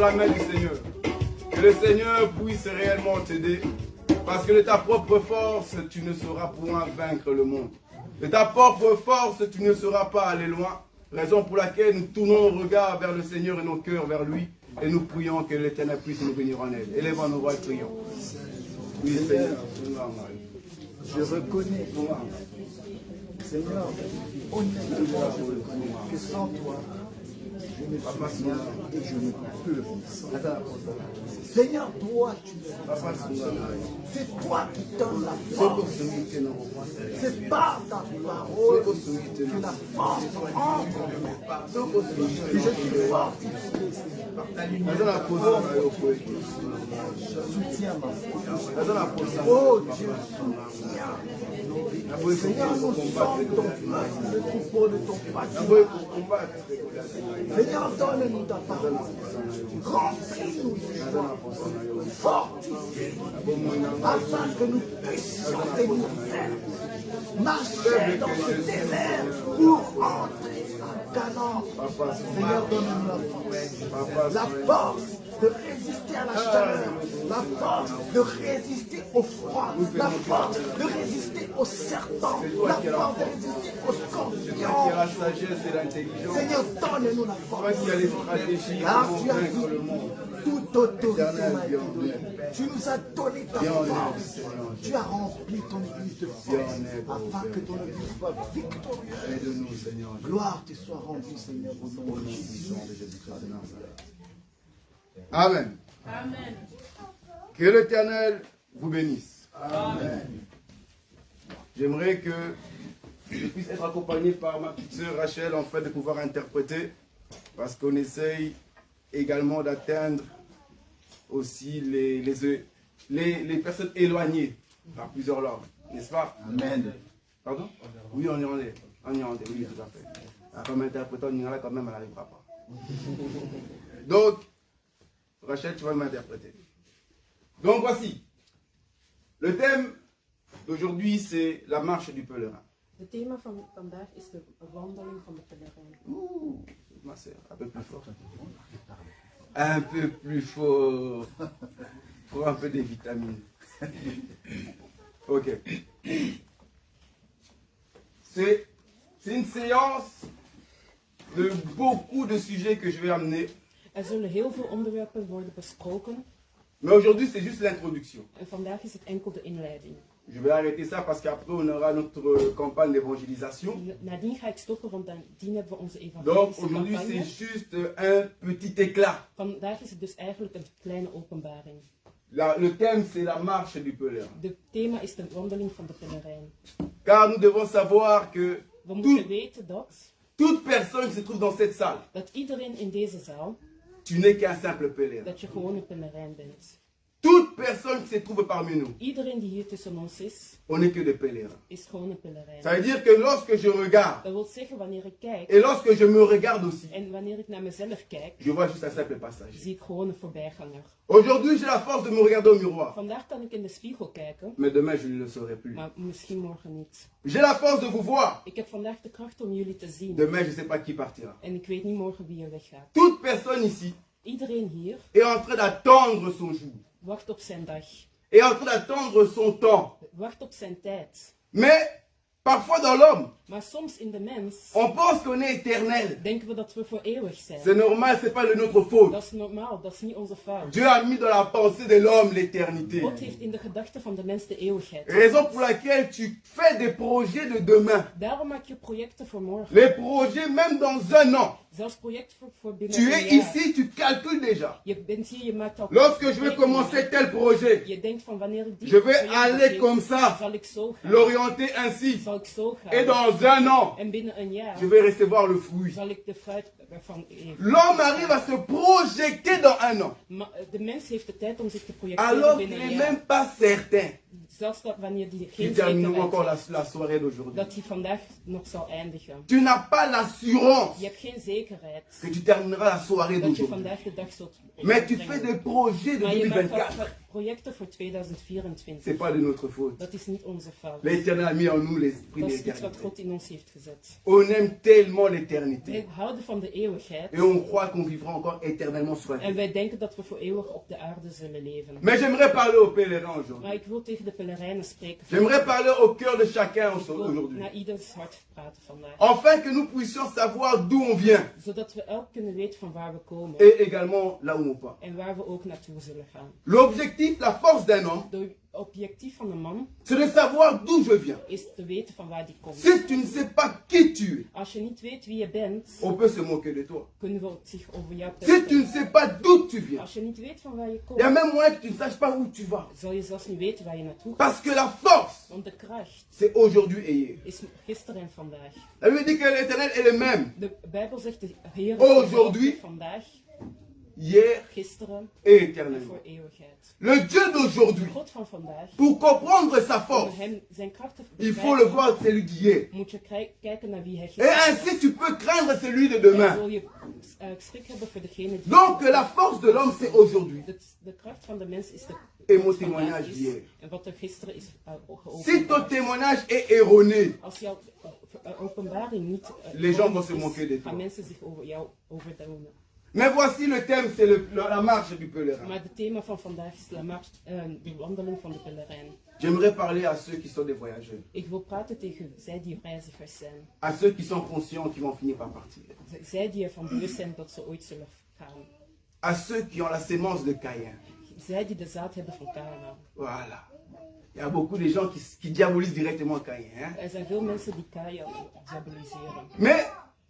la main du Seigneur. Que le Seigneur puisse réellement t'aider. Parce que de ta propre force, tu ne sauras point vaincre le monde. De ta propre force, tu ne sauras pas aller loin. Raison pour laquelle nous tournons nos regards vers le Seigneur et nos cœurs vers lui. Et nous prions que l'Éternel puisse nous bénir en aide. Élevons nos voix et prions. Oui, Seigneur. Je reconnais, Seigneur, honnêtement, que sans toi, je ne suis rien et je ne peux. Seigneur, toi, tu es. C'est toi qui donnes la force. C'est par ta parole que la force entre. Que je suis fortifié. Soutiens ma foi. Oh Dieu, soutiens. Seigneur, nous sommes ton peuple, le troupeau de ton pâturage. Seigneur, donne-nous ta parole. Remplis-nous de joie. Fortifie-nous. Afin que nous puissions tenir ferme. Marcher dans ce désert pour entrer à Canaan. Seigneur, donne-nous la force. La force de résister à la chaleur, la force de résister au froid, la force de résister aux serpents, la force de résister aux scorpions. Seigneur, donne-nous la force. Car tu as dit, toute autorité m'a été donnée. Tu nous as donné ta force. Tu as rempli ton église de force afin que ton église soit victorieuse. Gloire te soit rendue, Seigneur, au nom de Jésus. Amen. Amen. Que l'Éternel vous bénisse. Amen. J'aimerais que je puisse être accompagné par ma petite sœur Rachel en fait de pouvoir interpréter, parce qu'on essaye également d'atteindre aussi les personnes éloignées par plusieurs langues, n'est-ce pas? Amen. Pardon? Oui, en irlandais. En irlandais, oui, tout à fait. Comme interprétant en irlandais, quand même, elle n'arrivera pas. Donc, Rachel, tu vas m'interpréter. Donc voici. Le thème d'aujourd'hui, c'est la marche du pèlerin. Het thema van vandaag is de wandeling van de pèlerin. Ouh, ma soeur, un peu plus fort. Un peu plus fort. Pour un peu de vitamines. Ok. C'est une séance de beaucoup de sujets que je vais amener. Zullen heel veel onderwerpen worden besproken. Mais aujourd'hui, c'est juste l'introduction. En vandaag is het enkel de inleiding. Je vais arrêter ça parce qu'après, on aura notre campagne d'évangélisation. Nadien ga ik stoppen, want nadien hebben we onze Donc, evangelische aujourd'hui, c'est campagne. juste un petit éclat. Vandaag is het dus eigenlijk een kleine openbaring. Le thème, c'est la marche du pèlerin. Het thema is de wandeling van de pèlerin. Car nous devons savoir que We moeten weten toute personne qui se trouve dans cette salle, dat iedereen in deze zaal, tu n'es qu'un simple pèlerin. dat je gewoon een pèlerin bent. Toute personne qui se trouve parmi nous, Iedereen die hier tussen ons on n'est que des pèlerins. is gewoon een pèlerin. Ça veut dire que lorsque je regarde, Dat wil zeggen, wanneer ik kijk, et lorsque je me regarde aussi, en wanneer ik naar mezelf kijk, je vois juste un simple passage. zie ik gewoon een voorbijganger. Aujourd'hui, j'ai la force de me regarder au miroir. Vandaag kan ik in de spiegel kijken, Mais demain, je ne le saurai plus. maar misschien morgen niet. J'ai la force de vous voir. Ik heb vandaag de kracht om jullie te zien. Demain, je ne sais pas qui partira. En ik weet niet morgen wie er weggaat. Toute personne ici Iedereen hier est en train d'attendre son jour. wacht op zijn dag. Est en train d'attendre son temps. Wacht op zijn tijd. Mais parfois dans l'homme, Maar soms in de mens on pense qu'on est éternel. denken we dat we voor eeuwig C'est zijn. normal, c'est pas de notre faute. Dat is normaal, dat is niet onze fout. Dieu a mis dans la pensée de l'homme l'éternité. God heeft in de gedachten van de mens de eeuwigheid. Raison pour laquelle tu fais des projets de demain. Daarom maak je projecten voor morgen. Les projets même dans un an. Zelfs projecten voor binnen Tu een es jaar. ici, tu calcules déjà. Je bent hier, je maakt al Lorsque je vais commencer tel projet, je denkt van wanneer ik die je vais project aller begin, comme ça, zal ik zo gaan. l'orienter ainsi. Zal ik zo gaan. Et dans un an, En binnen een jaar je vais recevoir le fruit. zal ik de fruit ervan eten. L'homme arrive à se projeter dans un an. Maar de mens heeft de tijd om zich te projecteren Alors qu'il binnen n'est een jaar. même pas certain Zelfs dat wanneer die qu'il geen terminera zekerheid encore heeft, la soirée d'aujourd'hui. dat die vandaag nog zal eindigen. Tu n'as pas l'assurance Je hebt geen zekerheid que tu termineras la soirée dat je d'aujourd'hui. vandaag de dag zult Mais tu fais des projets de maar je maakt 2024. wel projecten voor 2024. Ce n'est pas de notre faute. Dat is niet onze fout. L'Éternel a mis en nous l'esprit Dat de is iets wat l'éternité. God in ons heeft gezet. On aime tellement l'éternité. Wij houden van de eeuwigheid. Et on croit qu'on vivra encore éternellement sur la En terre. wij denken dat we voor eeuwig op de aarde zullen leven. Mais j'aimerais parler aux pèlerins aujourd'hui. Maar ik wil tegen de pellerijnen spreken. J'aimerais parler au cœur de chacun Ik wil aujourd'hui. naar ieders hart praten vandaag. Afin que nous puissions savoir d'où on vient. Zodat we elk kunnen weten van waar we komen. Et également là où on part. En waar we ook naartoe zullen gaan. L'objectif, la force d'un homme, De objectief van een man c'est de savoir d'où je viens. is te weten van waar die komt. Si tu ne sais pas qui tu es, Als je niet weet wie je bent, on peut se moquer de toi. kunnen we zich over jou Si tu ne pesten. sais pas d'où tu viens, Als je niet weet van waar je il y a komt, même moyen que tu ne saches pas où tu vas. zal je zelfs niet weten waar je naartoe gaat. Parce que la force, Want de kracht c'est aujourd'hui et hier. is gisteren en vandaag. La Bible dit que l'Éternel est le même. De Bijbel zegt de Heer Aujourd'hui, is vandaag, Hier gisteren et en éternellement. voor eeuwigheid. Le Dieu De d'aujourd'hui, God van vandaag, pour comprendre sa om force, hem zijn kracht te il faut le begrijpen, voir celui d'hier. moet je kijken naar wie hij Et gisteren ainsi, tu peux craindre celui de demain. En zul je schrik hebben voor degene die... Donc, la force de l'homme, c'est aujourd'hui. De kracht van de mens is de... Et mon wat témoignage vandaag is d'hier. En wat er gisteren is geopend. Si ton témoignage est erroné, Als jouw openbaring niet... Les gens vont se is, moquer de toi. gaan mensen zich over jou overdoen. mais voici le thème, c'est la marche du pèlerin. Maar het thema van vandaag is de wandeling van de pelerijn. J'aimerais parler à ceux qui sont des voyageurs, Ik wil praten tegen zij die reizigers zijn. à ceux qui sont conscients qu'ils vont finir par partir, Zij die ervan bewust zijn dat ze ooit zullen gaan. à ceux qui ont la sémence de Caïn. Zij die de zaad hebben van Kana. Voilà. Il y a beaucoup de gens qui diabolisent directement Caïn. Hein? Er zijn veel mensen die Kain diaboliseren. Mais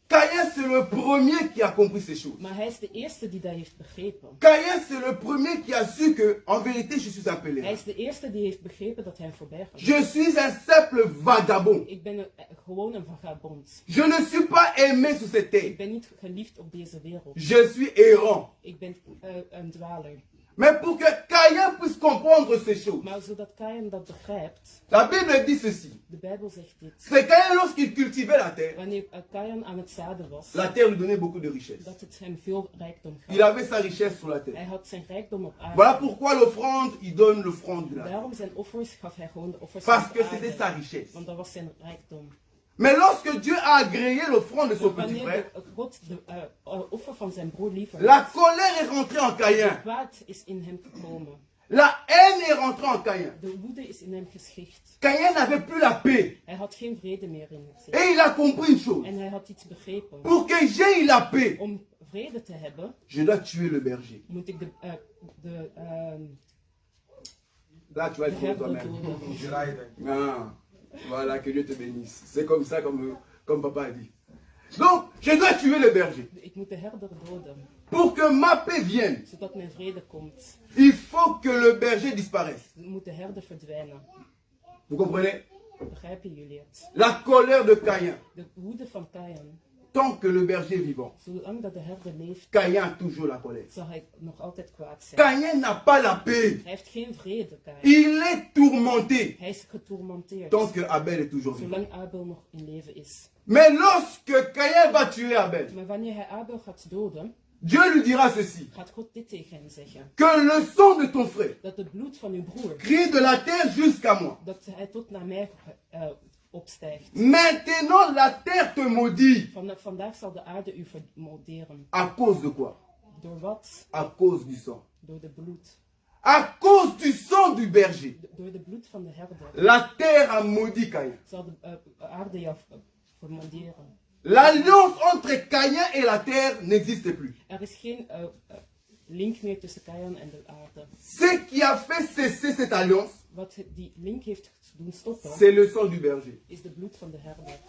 Caïn, c'est le premier qui a compris ces choses. Maar hij is de eerste die dat heeft begrepen. Caïn, c'est le premier qui a su que, en vérité, je suis un Hij pèlerin. is de eerste die heeft begrepen dat hij voorbij gaat. Je suis un simple vagabond. Ik ben gewoon een vagabond. Je ne suis pas aimé sur cette Ik terre. ben niet geliefd op deze wereld. Je suis errant. Ik ben een dwaler. Mais pour que Caïn puisse comprendre ces choses, Maar zodat Kain dat begrijpt, la Bible dit ceci. de Bijbel zegt dit. C'est Caïn, lorsqu'il cultivait la terre, Wanneer Kain aan het zaden was, la terre lui donnait beaucoup de richesses. dat het hem veel rijkdom Il gaf. avait sa richesse sur la terre. Hij had zijn rijkdom op aarde. Voilà pourquoi l'offrande, il donne l'offrande de la terre. Daarom zijn offers gaf hij gewoon de offers Parce van que de c'était sa aarde. richesse. Want dat was zijn rijkdom. Mais lorsque Dieu a agréé l'offrande de son petit Wanneer frère, God de offer van zijn broer liever la colère est rentrée en Caïn. kwaad is in hem gekomen. La haine est rentrée en Caïn. De woede is in hem geschicht. Caïn n'avait plus la paix. Hij had geen vrede meer in zich. Et il a compris une chose. En hij had iets begrepen. Pour que j'aie la paix, Om vrede te hebben, je dois tuer le berger. moet ik de Là, tu vas être pour toi-même. Ah, voilà, que Dieu te bénisse. C'est comme ça, comme papa a dit. Donc, je dois tuer le berger. ik moet de herder doden, Pour que ma paix vienne, zodat mijn vrede komt. il faut que le berger disparaisse. Moet de herder verdwijnen. Vous comprenez? Begrijpen jullie het? La colère de Caïn. De woede van Kain, Tant que le berger est vivant, zolang dat de herder leeft, Caïn a toujours la colère. zal hij nog altijd kwaad zijn. Caïn n'a pas la paix. Hij heeft geen vrede, Kain. Il est tourmenté. Hij is getourmenteerd, Tant que Abel est toujours vivant. zolang Abel nog in leven is. Mais lorsque Caïn va tuer Abel, Maar wanneer hij Abel gaat doden, Dieu lui dira ceci. gaat God dit tegen hem zeggen. Que le sang de ton frère Dat het bloed van uw broer, crie de la terre jusqu'à moi. dat hij tot naar mij opstijgt. Maintenant, la terre te maudit. Vandaag zal de aarde u vermoorderen. À cause de quoi? Door wat? À cause du sang. Door de bloed. À cause du sang du berger. Door de bloed van de herder La terre a maudit Caïn. zal de aarde jou vermoorderen. L'alliance entre Caïn et la terre n'existe plus. Er is geen link meer tussen Kain en de aarde. Ce qui a fait cesser cette alliance, Wat die link heeft doen stoppen, c'est le sang du berger. is de bloed van de herder.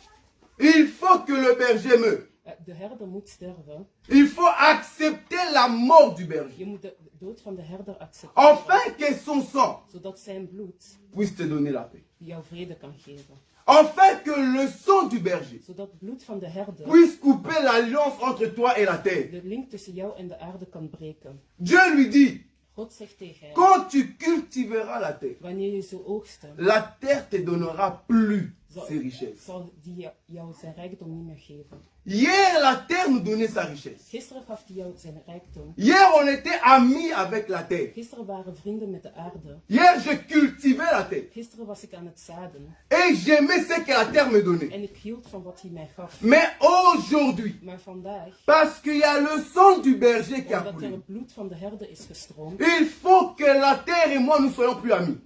Il faut que le berger meure. De herder moet sterven. Il faut accepter la mort du berger. Je moet de dood van de herder accepteren. Afin que son sang Zodat zijn bloed puisse te donner la paix. jou vrede kan geven. Afin que le sang du berger Zodat het bloed van de herder puisse couper l'alliance entre toi et la terre. de link tussen jou en de aarde kan breken. Dieu lui dit, God zegt tegen hem, quand tu cultiveras la terre, wanneer je zo oogsten, la terre te donnera plus. ses richesses. zal die jou zijn rijkdom niet meer geven. Hier, la terre nous donnait sa richesse. Gisteren gaf hij jou zijn rijkdom. Hier, on était amis avec la terre. Gisteren waren we vrienden met de aarde. Hier, je cultivais la terre. Gisteren was ik aan het zaden. Et j'aimais ce que la terre me donnait. En ik hield van wat hij mij gaf. Mais aujourd'hui, Maar vandaag, parce qu'il y a le sang du berger qui a omdat er coulé, het bloed van de herder is gestroomd, il faut que la terre et moi, nous soyons plus amis.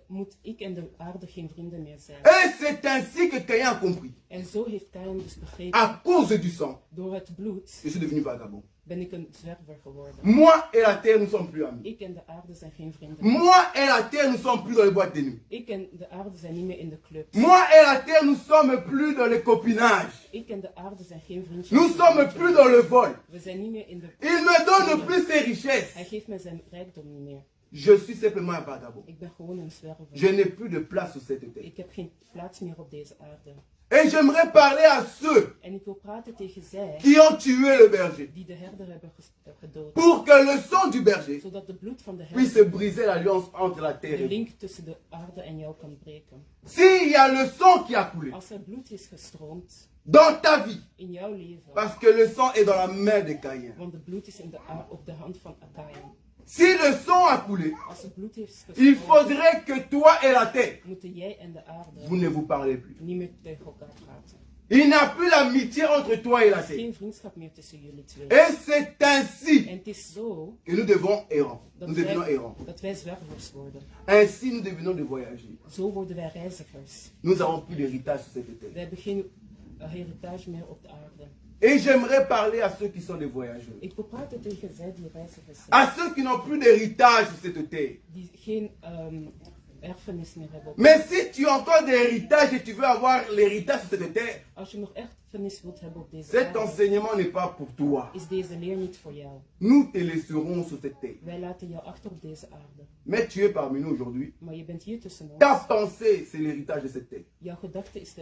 moet ik en de aarde geen vrienden meer zijn. Et c'est ainsi que Caïn a compris. En zo heeft Kain dus begrepen, À cause du sang, door het bloed je suis devenu vagabond. ben ik een zwerver geworden. Moi et la terre, nous sommes plus amis. Ik en de aarde zijn geen vrienden. Moi et la terre, nous sommes plus dans les boîtes de nuit. Ik en de aarde zijn niet meer in de club. Moi et la terre, nous sommes plus dans les copinages. Ik en de aarde zijn geen vriendjes. Nous sommes plus dans le vol. We zijn niet meer in de... Il me donne plus ses richesses. Hij geeft mij zijn rijkdom niet meer. Je suis simplement un vagabond. Ik ben gewoon een zwerver. Je n'ai plus de place sur cette terre. Ik heb geen plaats meer op deze aarde. Et j'aimerais parler à ceux En ik wil praten tegen zij qui ont tué le berger. die de herder hebben gedood. Pour que le sang du berger Zodat de bloed van de puisse herder briser l'alliance entre la terre de et vous. link tussen de aarde en jou kan breken. S'il y a le sang qui a coulé Als er bloed is gestroomd dans ta vie, in jouw leven, parce que le sang est dans la main de Caïn. want de bloed is op de hand van Akaïn. Si le sang a coulé, Als het bloed heeft il gestroomd, faudrait que toi et la terre, moeten jij en de aarde vous ne vous parlez plus. niet meer tegen elkaar praten. Il n'y a plus l'amitié entre toi et la Er is terre. geen vriendschap meer tussen jullie twee. Et c'est ainsi En het is zo que nous devons errants. dat Nous devenons wij, errants. dat wij zwervers worden. Ainsi, nous devenons des voyageurs. Zo worden wij reizigers. Nous n'avons plus d'héritage sur cette terre. Wij hebben geen heritage meer op de aarde. Et j'aimerais parler à ceux qui sont des voyageurs. Ik wil praten tegen zij die reizigers zijn. À ceux qui n'ont plus d'héritage sur cette terre. Die geen erfenis meer hebben. Mais si tu as encore des héritages et tu veux avoir l'héritage sur cette terre, Als je nog erfenis wilt hebben op deze cet aarde, enseignement n'est pas pour toi. is deze leer niet voor jou. Nous te laisserons sur cette terre. Wij laten jou achter op deze aarde. Mais tu es parmi nous aujourd'hui. Maar je bent hier tussen ons. Ta pensée, c'est l'héritage de cette terre. Jouw gedachte is de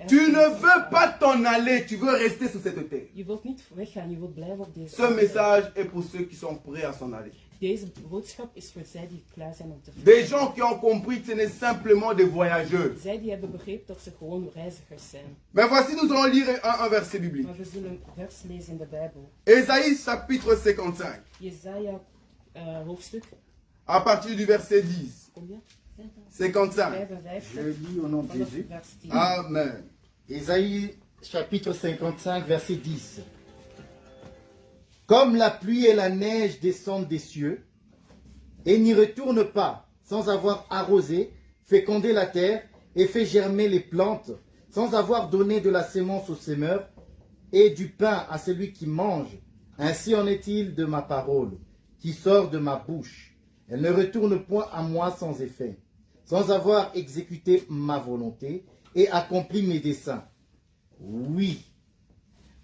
Tu ne veux pas t'en aller, tu veux rester sur cette terre. Je wilt niet weggaan, je wilt blijven op deze Ce aarde. message est pour ceux qui sont prêts à s'en aller. Deze boodschap is voor zij die klaar zijn om te Des vertrekken. gens qui ont compris que ce n'est simplement des voyageurs. Zij die hebben begrepen dat ze gewoon reizigers zijn. Mais voici, nous allons lire un verset biblique. Maar we zullen een vers lezen in de Bijbel. Ésaïe chapitre 55, Jesaja hoofdstuk, à partir du verset 10. combien? 55. 55, Je lis au nom de vanaf Jésus. vers 10. Amen. Ésaïe chapitre 55 verset 10. Comme la pluie et la neige descendent des cieux et n'y retournent pas sans avoir arrosé, fécondé la terre et fait germer les plantes, sans avoir donné de la sémence au semeur et du pain à celui qui mange, ainsi en est-il de ma parole qui sort de ma bouche. Elle ne retourne point à moi sans effet, sans avoir exécuté ma volonté et accompli mes desseins. Oui,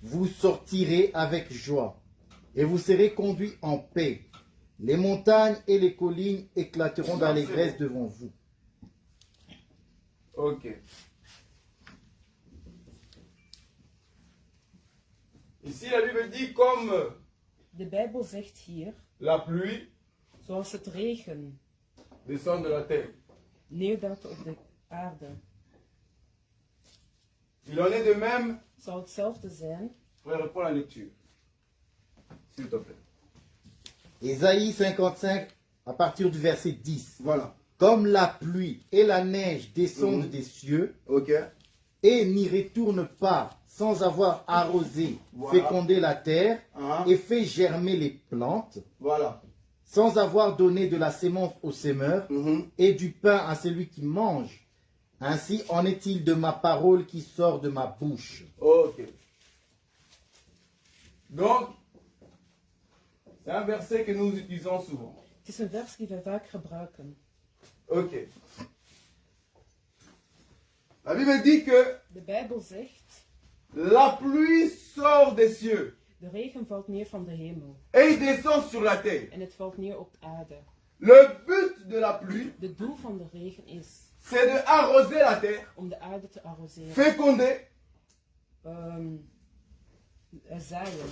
vous sortirez avec joie et vous serez conduits en paix. Les montagnes et les collines éclateront d'allégresse devant vous. Ok. Ici, la Bible dit comme De Bijbel zegt hier, la pluie zoals het regen descend de la terre. neerdaalt op de aarde, Il en est de même. zal hetzelfde zijn. Frère, reprends la lecture. S'il te plaît. Ésaïe 55, à partir du verset 10. Voilà. Comme la pluie et la neige descendent des cieux Ok. et n'y retournent pas sans avoir arrosé, Voilà. fécondé la terre Ah. et fait germer les plantes, Voilà. sans avoir donné de la sémence au semeur Mhm. et du pain à celui qui mange. Ainsi en est-il de ma parole qui sort de ma bouche. Ok. Donc, c'est un verset que nous utilisons souvent. Het is een vers die wij vaak gebruiken. Ok. La Bible dit que De Bijbel zegt, la pluie sort des cieux de regen valt neer van de hemel et il descend sur la terre. en het valt neer op de aarde. Le but de la pluie, De doel van de regen is c'est de arroser la terre, om de aarde te arroseren, féconder, zaaien,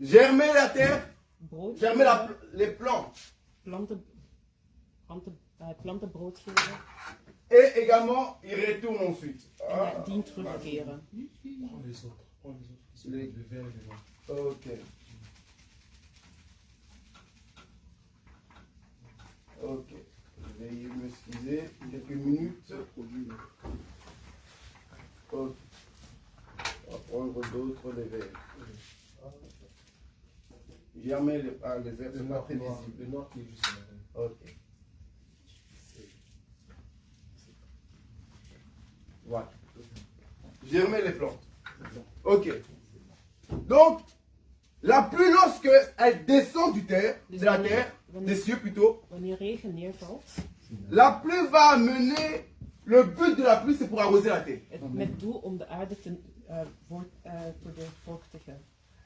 germer la terre, brood germer geven, les plantes. planten brood geven Et également, il retourne ensuite. En hij dient terugkeren. Prends les autres. Prends les autres. Le verre et le vin. Ok. Ok. Veuillez m'excuser quelques minutes. Ok. On va prendre d'autres les verres. Jamais les verres Le sont pas noir, très visibles. le noir qui est juste là. Ok. Voilà. J'ai remis les plantes. Ok. Donc, la pluie, lorsque elle descend de la terre, des cieux plutôt, Wanneer regen neervalt, la pluie va amener, le but de la pluie, c'est pour arroser la terre. met doel om de aarde te bevochtigen.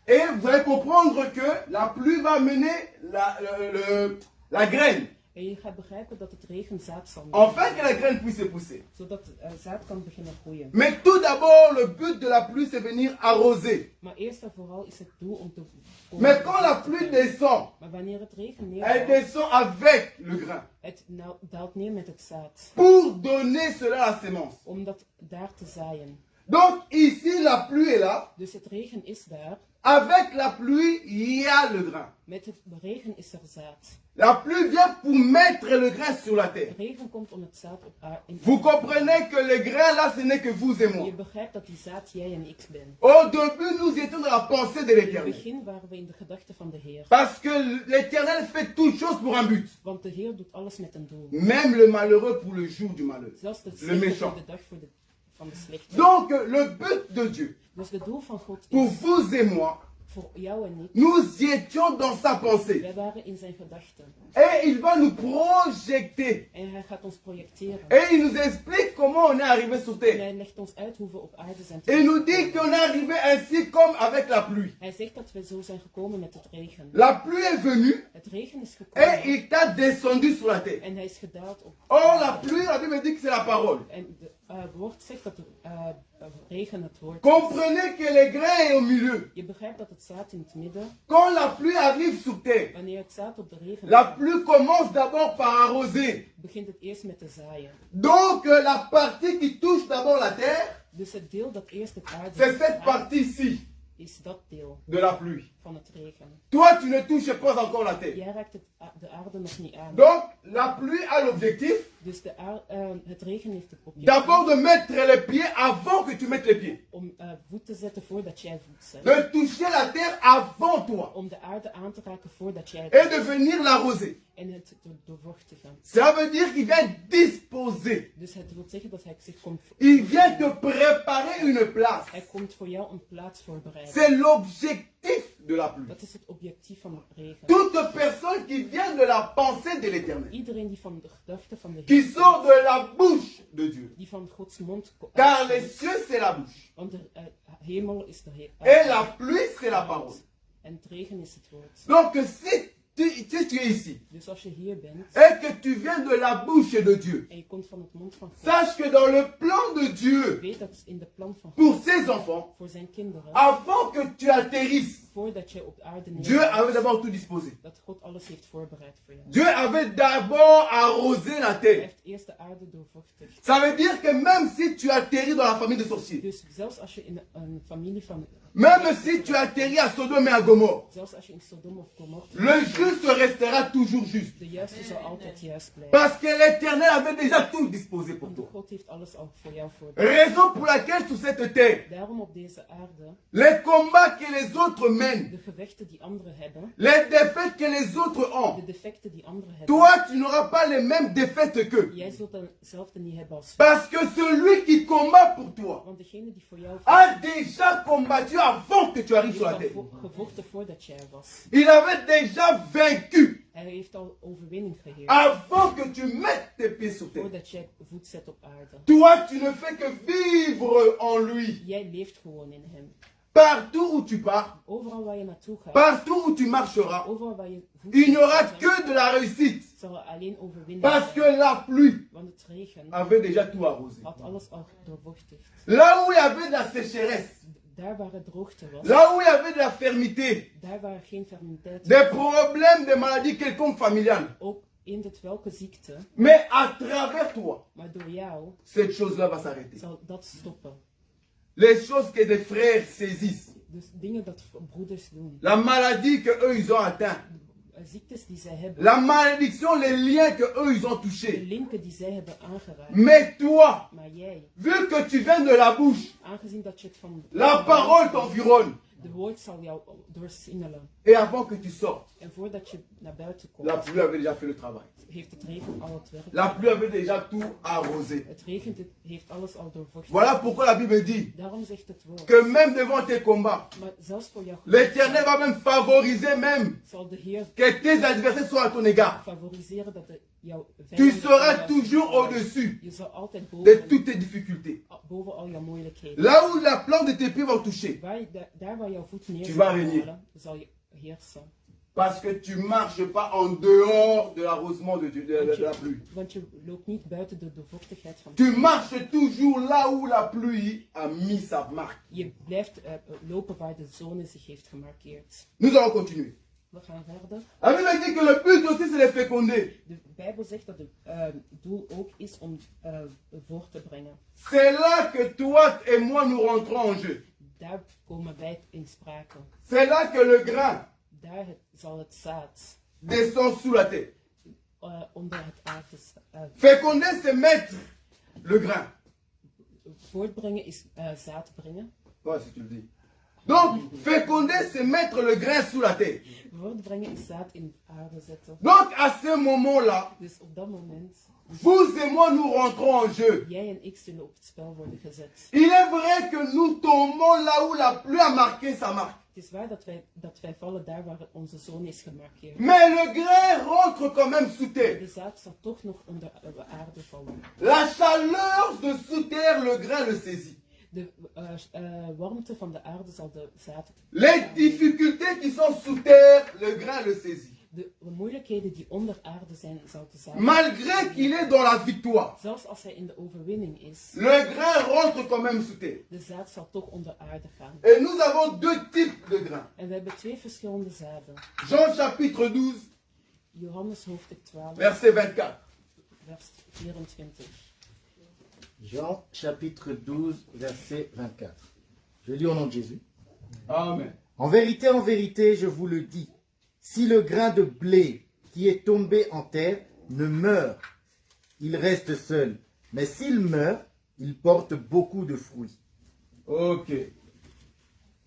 Et vous allez comprendre que la pluie va amener la graine, En je gaat begrijpen dat het regen zaad zal afin que la graine puisse pousser. zodat zaad kan beginnen groeien. Mais tout d'abord, le but de la pluie, c'est venir arroser. Maar eerst en vooral is het doel om te Mais quand la pluie descend, Maar wanneer het regen elle neervalt, descend avec le grain. het daalt neer met het zaad. Pour donner cela à la sémence. Om dat daar te zaaien. Donc ici, la pluie est là. Dus het regen is daar. Avec la pluie, il y a le grain. Met het regen is er zaad. La pluie vient pour mettre le grain sur la De terre. regen komt om het zaad op aarde. Vous comprenez que le grain là, ce n'est que vous et moi. Je begrijpt dat die zaad jij en ik ben. Au début, nous étions dans la pensée de In het l'éternel. begin waren we in de gedachten van de Heer. Parce que l'éternel fait toutes choses pour un but. Want de Heer doet alles met een doel. Même le malheureux pour le jour du malheur. Zelfs de Le slechte méchant. voor de dag van de slechte. Donc, le but de Dieu, Dus het doel van God pour is, vous et moi, voor jou en ik, nous étions dans sa pensée. wij waren in zijn gedachten. Et il va nous projeter. En hij gaat ons projecteren. Et il nous explique comment on est arrivé sur En terre. hij legt ons uit hoe we op aarde zijn Et il nous dit terechtgekomen. qu'on est arrivé ainsi comme avec la pluie. Hij zegt dat we zo zijn gekomen met het regen. La pluie est venue Het regen is et gekomen il t'a descendu sur la terre. en hij is gedaald op Or, la pluie, la Bible dit que c'est la parole. En het woord zegt dat de regen het woord is. Comprenez que le grain est au milieu. Je begrijpt dat het zaad in het midden, Quand la pluie arrive sur terre, wanneer het zaad op de regen la pluie commence d'abord par arroser. begint het eerst met te zaaien. Donc, la partie qui touche d'abord la terre, Dus het deel dat eerst het c'est cette aarde partie ici is dat deel de la pluie. van het regen. Toi, tu ne touches pas encore la terre. Jij raakt de aarde nog niet aan. Donc, la pluie a l'objectif Dus het regen heeft het objectief d'abord de mettre les pieds avant que tu mettes les pieds. om voet te zetten voordat jij voet zet. De toucher la terre avant toi. Om de aarde aan te raken voordat jij het Et de venir l'arroser. en het te doorvochtigen. Ça veut dire qu'il vient disposer. Dus het wil zeggen dat hij zich komt, Il vient te préparer une place. hij komt voor jou een plaats voorbereiden. C'est l'objectif de la pluie. Dat is het objectief van de regen. Toute personne qui vient de la pensée de l'éternel, Iedereen die van de gedachten van de qui Heer sort de la bouche de Dieu. die van Gods mond komt. Car les cieux, c'est la bouche. Want de hemel is de Et la pluie, c'est la parole. En het regen is het woord. Donc, si tu es ici Dus als je hier bent et que tu viens de la bouche de Dieu, en je komt van het mond van God, sache que dans le plan de Dieu weet dat in de plan van God pour ses enfants, voor zijn kinderen, avant que tu atterrisses, voordat je op aarde Dieu neemt, avait d'abord tout disposé. dat God alles heeft voorbereid voor jou. Dieu avait d'abord arrosé la Hij terre. heeft eerst de aarde doorvochtigd. Ça veut dire que même si tu atterris dans la famille de sorciers, Dus zelfs als je in een familie van, même si tu atterris à Sodome et à Gomorre, zelfs als je in Sodom of Gomorra, le juste restera toujours juste. de juiste zal altijd juist blijven. Parce que l'Éternel avait déjà tout disposé pour Want toi. God heeft alles al voor jou voorbereid. Raison pour laquelle sur cette terre, Daarom op deze aarde, les combats que les autres mènent, de gevechten die anderen hebben, les défaites que les autres de ont, defecten die anderen hebben, toi, tu n'auras pas les mêmes défaites qu'eux. jij zult hetzelfde niet hebben als Parce que celui qui combat pour toi Want degene die voor jou a déjà combattu avant que tu arrives sur la heeft terre. al gevochten voordat jij er was. Il avait déjà vaincu Hij heeft al overwinning geheerd avant que tu mettes tes pieds sur terre. voordat jij voet zet op aarde. Toi, tu ne fais que vivre en lui. Jij leeft gewoon in hem. Partout où tu pars, Overal waar je naartoe gaat, partout où tu marcheras, overal waar je voet il n'y aura zet, que de la réussite. zal er alleen overwinning Parce que zijn. la pluie Want het regen avait déjà tout arrosé. had alles al doorvochtigd. Là où il y avait de la sécheresse, Daar waar het droogte was, là où il y avait de la fermeté, daar waar geen fertiliteit des problèmes, des maladies quelconques familiales, ook eender welke ziekte, Mais à travers toi, maar door jou cette chose-là va s'arrêter. zal dat stoppen. Les choses que des frères saisissent, Dus dingen dat broeders doen, la maladie que eux ils ont atteint, ziektes die zij hebben, la malédiction, les liens que eux ils ont de touchés. linken die zij hebben aangeraakt. Mais toi, Maar jij, vu que tu viens de la bouche, aangezien dat je het van la parole t'environne. de woord zal jou doorsingelen. Et avant que tu sortes, En voordat je naar buiten la komt, pluie avait déjà fait le travail. heeft het regen al het werk. La pluie avait déjà tout arrosé. Het regent, het heeft alles al doorvocht. Voilà pourquoi la Bible dit Daarom zegt het woord. que même devant tes combats, Maar zelfs voor jou l'Éternel va même favoriser même zal de Heer que tes adversaires soient à ton égard. favoriseren dat jouw Tu seras toujours au-dessus Je zal altijd de toutes tes difficultés. boven al jouw moeilijkheden. Là où la plante de tes pieds va toucher, Daar waar jouw voet neer Tu zal vas régner. vallen, zal je heersen. parce que tu ne marches pas en dehors de l'arrosement de la pluie. Want je loopt niet buiten de vochtigheid van Tu marches toujours là où la pluie a mis sa marque. Je blijft lopen waar de zone zich heeft gemarkeerd. Nous allons continuer. We gaan verder. La Bible dit que le but aussi c'est de féconder. De Bijbel zegt dat het doel ook is om voor te brengen. C'est là que toi et moi nous rentrons en jeu. Daar komen wij in sprake. C'est là que le grain Daar zal het zaad descend sous la terre. onder het aarde Féconder, c'est mettre le grain. voortbrengen is zaad brengen. Ouais, si tu le dis. Donc, féconder, c'est mettre le grain sous la terre. Voortbrengen is zaad in aarde zetten. Donc, à ce moment-là, Dus op dat moment, vous et moi, nous rentrons en jeu. jij en ik zullen op het spel worden gezet. Il est vrai que nous tombons là où la pluie a marqué sa marque. Het is waar dat wij vallen daar waar onze zone is gemarkeerd. Mais le grain rentre quand même sous terre. De zaad zal toch nog onder de aarde vallen. La chaleur de sous terre, le grain le saisit. De warmte van de aarde zal de zaad... Les difficultés qui sont sous terre, le grain le saisit. De moeilijkheden die onder aarde zijn, zal de zaad... Malgré qu'il est dans la victoire, Zelfs als hij in de overwinning is, le grain rentre quand même sous terre. de zaad zal toch onder aarde gaan. Et nous avons deux types de grains. En we hebben twee verschillende zaden. Jean chapitre 12, Johannes hoofdstuk 12, verset 24. vers 24. Jean chapitre 12, verset 24. Je lis au nom de Jésus. Amen. En vérité, je vous le dis, si le grain de blé qui est tombé en terre ne meurt, il reste seul. Mais s'il meurt, il porte beaucoup de fruits. Ok.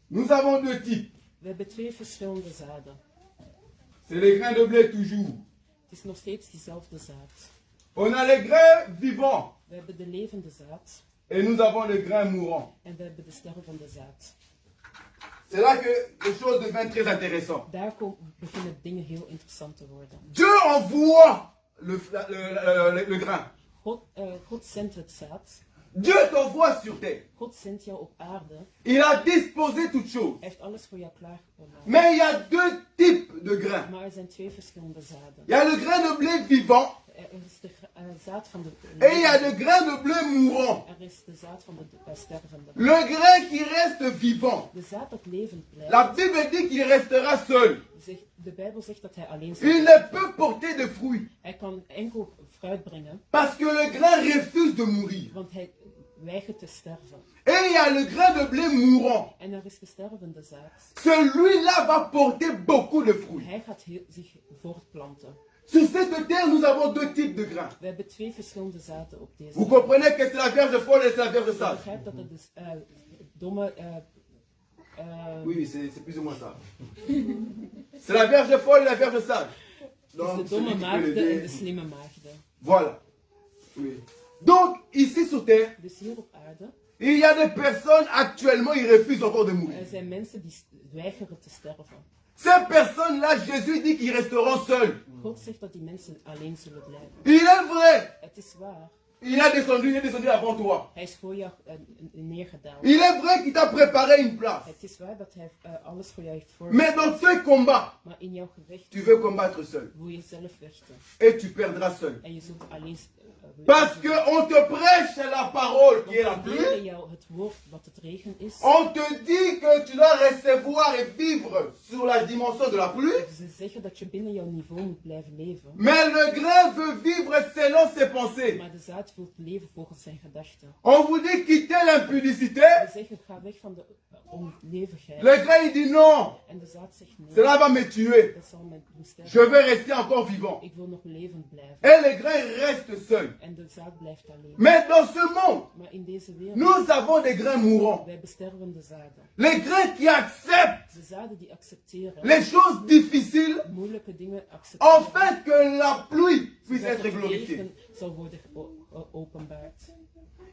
Nous avons deux types. We hebben twee verschillende zaden. C'est les grains de blé toujours. Het is nog steeds diezelfde zaad. On a les grains vivants We hebben de levende zaad et nous avons les grains mourants. en we hebben de stervende zaad. C'est là que les choses deviennent très intéressantes. Daar beginnen dingen heel interessant te worden. Dieu envoie le grain. God zendt het zaad. Dieu t'envoie sur terre. God zendt jou op aarde. Il a disposé toutes choses. Hij heeft alles voor jou klaargemaakt. Mais il y a deux types de grains. Maar er zijn twee verschillende zaden. Il y a le grain de blé vivant Er is de zaad van de et il y a le grain de blé mourant. Er is de zaad van de stervende. Le grain qui reste vivant. De zaad dat levend blijft. La Bible dit qu'il restera seul. De Bijbel zegt dat hij alleen zal Il ne peut porter de fruits. Hij kan enkel fruit brengen, Parce que le grain refuse de mourir. want hij weigert te sterven. Et il y a le grain de blé mourant. En er is de stervende zaad. Celui-là va porter beaucoup de fruits. Hij gaat zich voortplanten. Sur cette terre, nous avons deux types de grains. We hebben twee verschillende zaden op deze. Vous comprenez que c'est la verge folle et c'est la verge Je sage. begrijpt dat het dus domme... Oui, c'est plus ou moins ça. C'est la verge folle et la verge sage. Het is de Donc, domme celui qui peut maagden en de l'aider. slimme maagden. Voilà. Oui. Donc, ici sur terre, Dus hier op aarde, il y a des personnes actuellement, ils refusent encore de mourir. er zijn mensen die weigeren te sterven. Ces personnes-là, Jésus dit qu'ils resteront seuls. God zegt dat die mensen alleen zullen blijven. Il est vrai. Het is waar. Il est descendu avant toi. Hij is voor jou neergedaald. Il est vrai qu'il t'a préparé une place. Het is waar dat hij alles voor jou heeft Mais voorbereid. dans ce combat, Maar in jouw gevecht tu veux combattre seul. wil je zelf vechten. Et tu perdras seul. En je zult alleen Parce qu'on te prêche la parole qui est la Want we leren pluie. jou het woord wat het regen is. On te dit que tu dois recevoir et vivre sur la dimension de la pluie. Ze zeggen dat je binnen jouw niveau moet blijven leven. Mais le grain veut vivre selon ses pensées. Maar de zaad wil leven volgens zijn gedachten. On vous dit quitter We l'impudicité. zeggen ga weg van de onlevigheid. Le grain il dit non, En de zaad zegt nee. cela va me tuer. Dat zal me doen sterven. Je vais rester encore vivant. Ik wil nog levend blijven. Et le grain reste seul. En de zaad blijft alleen. Mais dans ce monde, Maar in deze wereld, nous avons des grains mourants. wij bestervende zaden. Les grains qui acceptent De zaden die accepteren, les choses difficiles moeilijke dingen accepteren. afin que la pluie puisse zodat être het glorifiée. regen zal worden openbaard.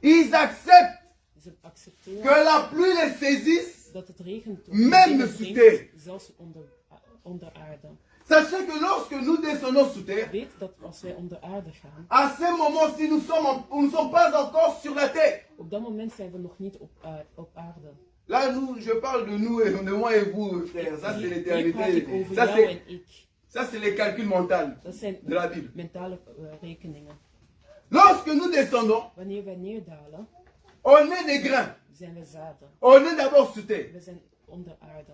Ils acceptent Ze accepteren que la pluie les saisisse. dat het regen Même dingen sous brengt, terre. zelfs onder aarde. Sachez que lorsque nous descendons sous terre, Weet dat als wij onder aarde gaan, à ce moment-ci, nous ne sommes pas encore sur la terre. op dat moment zijn we nog niet op aarde. Là, je parle de nous, de moi et vous, frères. Ça, c'est Hier praat ik l'éternité. over Ça, jou en ik. c'est les calculs mentaux Dat zijn de la Bible. mentale rekeningen. Lorsque nous descendons, Wanneer wij neerdalen, on est des grains. zijn we zaden. On est d'abord sous terre. We zijn onder aarde.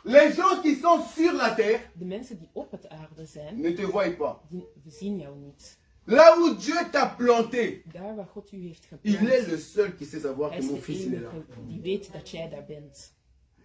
Les gens qui sont sur la terre De mensen die op het aarde zijn, ne te voient pas. we zien jou niet. Là où Dieu t'a planté, Daar waar God u heeft il est geplaatst, le seul qui sait savoir hij que is mon de fils il est là. enige die weet dat jij daar bent.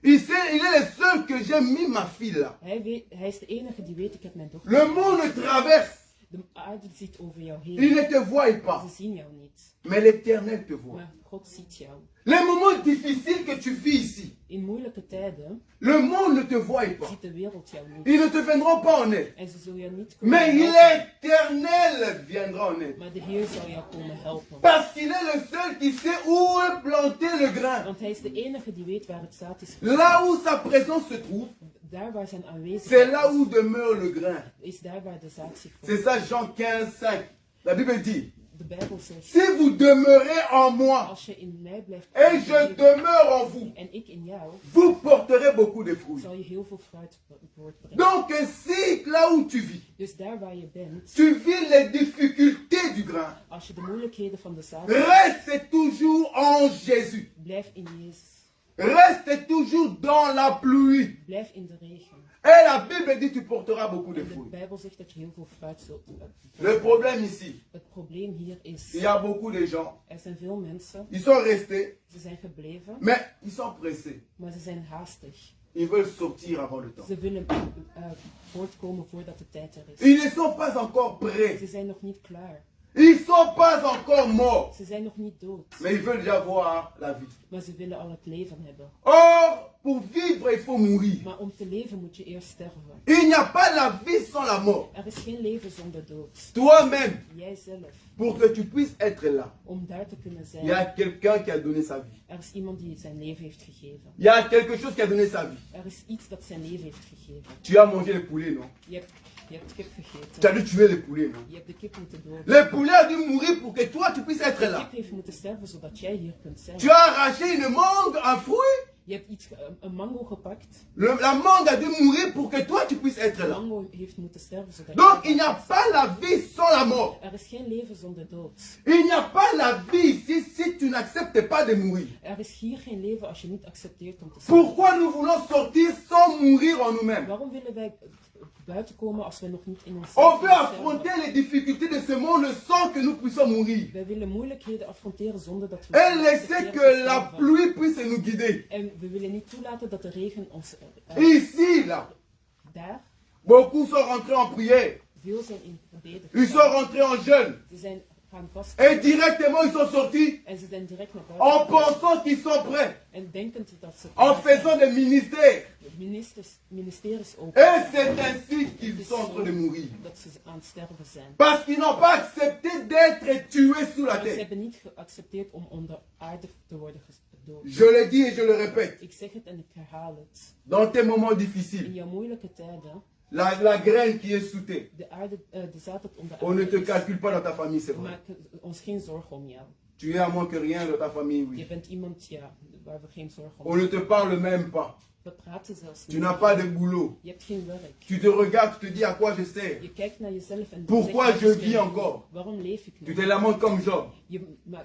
Il est le seul que j'ai mis ma fille là. Hij is de enige die weet, ik heb mijn dochter. Le monde traverse, De aarde ziet over jou il heen. ne te voit pas. Ze zien jou niet. Mais l'Éternel te voit. Maar God ziet jou. Les moments difficiles que tu vis ici, In moeilijke tijden le monde ne te voit pas. ziet de wereld jou niet. Ils ne te viendront pas en aide. En ze zullen jou niet kunnen Mais helpen. l'Éternel viendra en aide. Maar de Heer zal jou komen helpen. Parce qu'il est le seul qui sait où est planté le grain. Want hij is de enige die weet waar het zaad is. Là où sa présence se trouve, Daar waar zijn c'est aanwezigheid là où demeure le grain. is daar waar de zaad zich C'est bevindt. ça Jean 15, 5. La Bible dit, De Bijbel zegt, si vous demeurez en moi als je in mij blijft et je demeure en vous, en ik in jou, vous porterez beaucoup de fruits. zal je heel veel fruit voortbrengen. Donc si là où tu vis, Dus daar waar je bent, tu vis les difficultés du grain, als je de moeilijkheden van de zaad reste toujours en Jésus. blijf in Jezus. Reste toujours dans la pluie. Blijf in de regen. Et la Bible dit tu porteras beaucoup de En de fruits. Bijbel zegt dat je heel veel fruit zult. Le problème ici, Het probleem hier is, il y a beaucoup de gens, er zijn veel mensen, ils sont restés, ze zijn gebleven, mais ils sont pressés. maar ze zijn haastig. Ils veulent sortir avant le temps. Ze willen voortkomen voordat de tijd er is. Ils ne sont pas encore prêts. Ze zijn nog niet klaar. Ils ne sont pas encore morts. Ze zijn nog niet dood. Mais ils veulent déjà voir la vie. Maar ze willen al het leven hebben. Or, pour vivre, il faut mourir. Maar om te leven moet je eerst sterven. Il n'y a pas la vie sans la mort. Er is geen leven zonder dood. Toi-même, Jijzelf, pour que tu puisses être là, om daar te kunnen il y a zijn. quelqu'un qui a donné sa vie. Er is iemand die zijn leven heeft gegeven. Il y a quelque chose qui a donné sa vie. Er is iets dat zijn leven heeft gegeven. Tu as mangé le poulet, non? Je hebt kip Tu as gegeten. dû tuer le poulet, non? Je hebt de kip moeten doden. Le poulet a dû mourir pour que toi, tu puisses être De là. kip heeft moeten sterven zodat jij hier kunt zijn. Tu as arraché une mangue, un fruit. Je hebt een mango gepakt. La mangue a dû mourir pour que toi, tu puisses être De là. mango heeft moeten sterven zodat Donc, jij il n'y a pas la vie sans la mort. Er is geen leven zonder dood. Il n'y a pas la vie ici si tu n'acceptes pas de mourir. Er is hier geen leven als je niet accepteert om te sterven. Pourquoi nous voulons sortir sans mourir en nous-mêmes? Waarom willen wij buiten komen als we nog niet in ons On veut affronter les difficultés de ce monde sans que nous puissions mourir. Wij willen moeilijkheden affronteren zonder dat we Et laisser accepteren que te la sterven. pluie puisse nous guider. En we willen niet toelaten dat de regen ons Ici, là, daar, beaucoup sont rentrés en prière. veel zijn in gebeden Ils sont gegaan. rentrés en jeûne. Ze zijn gaan vast Et directement, ils sont sortis en ze zijn direct naar en buiten gegaan. pensant qu'ils sont prêts. En denkend dat ze En faisant des ministères. ministeries Et open. c'est ainsi qu'ils sont en train de mourir. Dat ze aan het sterven zijn. Parce qu'ils n'ont pas accepté d'être tués sous la Maar ze terre. hebben niet geaccepteerd om onder aarde te worden gedood. Je le dis et je le répète. Ik zeg het en ik herhaal het. Dans tes moments In difficiles, jouw moeilijke tijden, la graine qui est sous terre, de zaad dat onder on ne aarde te is, calcule pas dans ta famille, c'est vrai. maak ons geen zorgen om jou. Tu es à moins que rien de ta famille, Je oui. bent iemand, ja, waar we geen zorgen om On ne te parle même pas. We praten zelfs Tu niet. n'as pas de boulot. Je hebt geen werk. Tu te regardes, tu te dis à quoi je sers. Je kijkt naar jezelf en Pourquoi zegt, je wat is vis mijn encore? doel? Waarom leef ik Tu nog? te lamentes comme Job. Je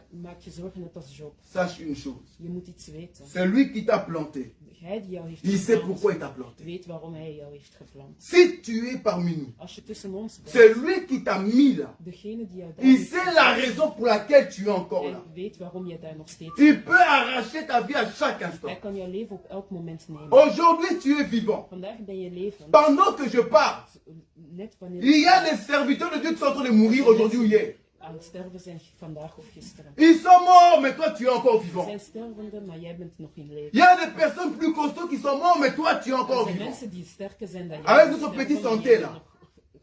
maakt je zorgen net als Job. Sache une chose. Je moet iets weten. C'est lui qui t'a planté. Hij die jou heeft Il sait geplant, pourquoi il t'a planté. weet waarom hij jou heeft geplant. Si tu es parmi nous, Als je tussen ons bent, c'est lui qui t'a mis là. degene die jou daar Il heeft sait la raison pour laquelle tu es encore hij là. weet waarom je daar nog steeds Il bent. peut arracher ta vie à chaque instant. Hij kan jouw leven op elk moment nemen. Aujourd'hui, tu es vivant. Vandaag ben je levend. Pendant que je parle, Net wanneer il y a des serviteurs de Dieu qui sont en train de mourir aujourd'hui ou hier. aan het sterven zijn vandaag of gisteren. Ils sont morts, mais toi, tu es encore Er vivant. zijn stervenden, maar jij bent nog in leven. Il y a des personnes plus costauds qui sont morts, mais toi, tu es Er encore zijn vivant. mensen die sterker zijn dan jij. Avec die notre sterven, petite maar santé, jij là. bent nog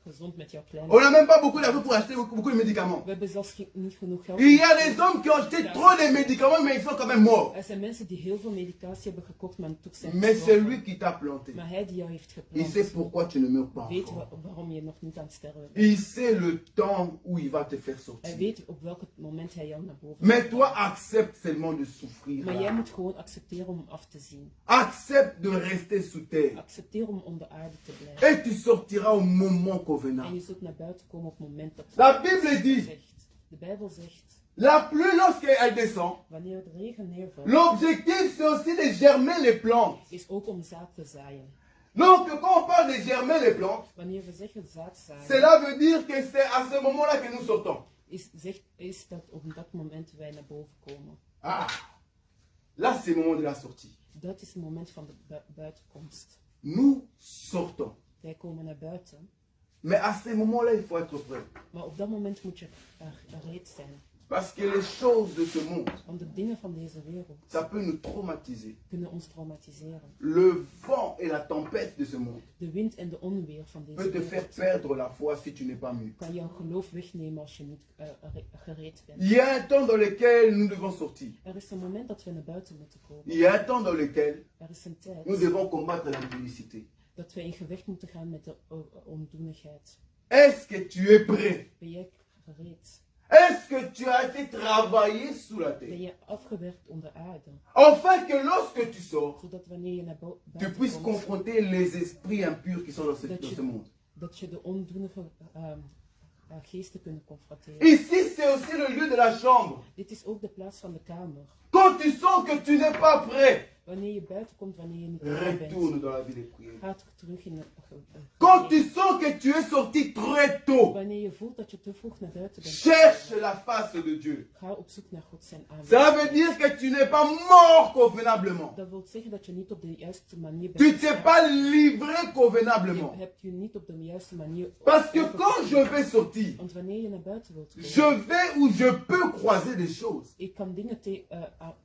gezond met jouw kleine. On n'a même pas beaucoup d'argent pour acheter beaucoup de médicaments. We hebben zelfs niet genoeg geld. Il y a des hommes qui ont acheté trop de médicaments, mais ils sont quand même morts. Er zijn mensen die heel veel medicatie hebben gekocht, maar toch zijn Mais c'est gestorven. lui qui t'a planté. Maar hij die jou heeft Il geplant, sait pourquoi tu ne meurs pas weet encore. waarom je nog niet aan het sterven bent. Il sait le temps où il va te faire Hij sortir. weet op welk moment hij jou naar boven Mais toi, accepte seulement de souffrir. Maar jij là. moet gewoon accepteren om af te zien. Accepte de rester sous terre. Accepteer om onder aarde te blijven. Et tu sortiras au moment En je convenable. zult naar buiten komen op het moment dat La Bible dit, zegt. De Bijbel zegt, la pluie lorsqu'elle descend, wanneer de regen neervalt, l'objectif c'est aussi de germer les plantes. is ook om zaad te zaaien. Donc quand on parle de germer les plantes, Wanneer we zeggen zaad zaaien, cela veut dire que c'est à ce moment-là que nous sortons. is dat op dat moment wij naar boven komen. Ah, là c'est le moment de la sortie. Dat is het moment van de buitenkomst. Nous sortons. Wij komen naar buiten, Mais à ce moment-là, il faut être prêt. maar op dat moment moet je gereed zijn. Parce que les choses de ce monde, Want de dingen van deze wereld ça peut nous traumatiser. kunnen ons traumatiseren. Le vent et la tempête de ce monde De wind en de onweer van deze peut te faire wereld perdre la foi si tu n'es pas mûr. kan jouw geloof wegnemen als je niet gereed bent. Il y a un temps dans lequel nous devons sortir. Er is een moment dat we naar buiten moeten komen. Il y a un temps dans lequel Er is een tijd nous devons combattre l'impudicité. dat we in gevecht moeten gaan met de ondoenigheid. Est-ce que tu es prêt? Ben jij gereed? Est-ce que tu as été travaillé sous la Ben terre? je afgewerkt onder aarde? Afin que lorsque tu sors, Zodat wanneer je naar tu buiten puisses komt, confronter les esprits impurs qui sont dans ce monde. dat je de ondoenige geesten kunnen confronteren. Ici, c'est aussi le lieu de la chambre. Dit is ook de plaats van de kamer. Quand tu sens que tu n'es pas prêt, Wanneer je buiten komt, wanneer je niet klaar retourne bent, dans la vie de prière. ga terug in de Quand tu sens que tu es sorti très tôt, Wanneer je voelt dat je te vroeg naar buiten bent, cherche la face de Dieu. ga op zoek naar God zijn aandacht. Ça veut dire que tu n'es pas mort convenablement. Dat wil zeggen dat je niet op de juiste manier Tu bent. ne t'es pas livré Je convenablement. hebt je niet op de juiste manier. Parce que quand je vais sortir, Want wanneer je naar buiten wilt komen, je vais ou je peux croiser des choses ik kan dingen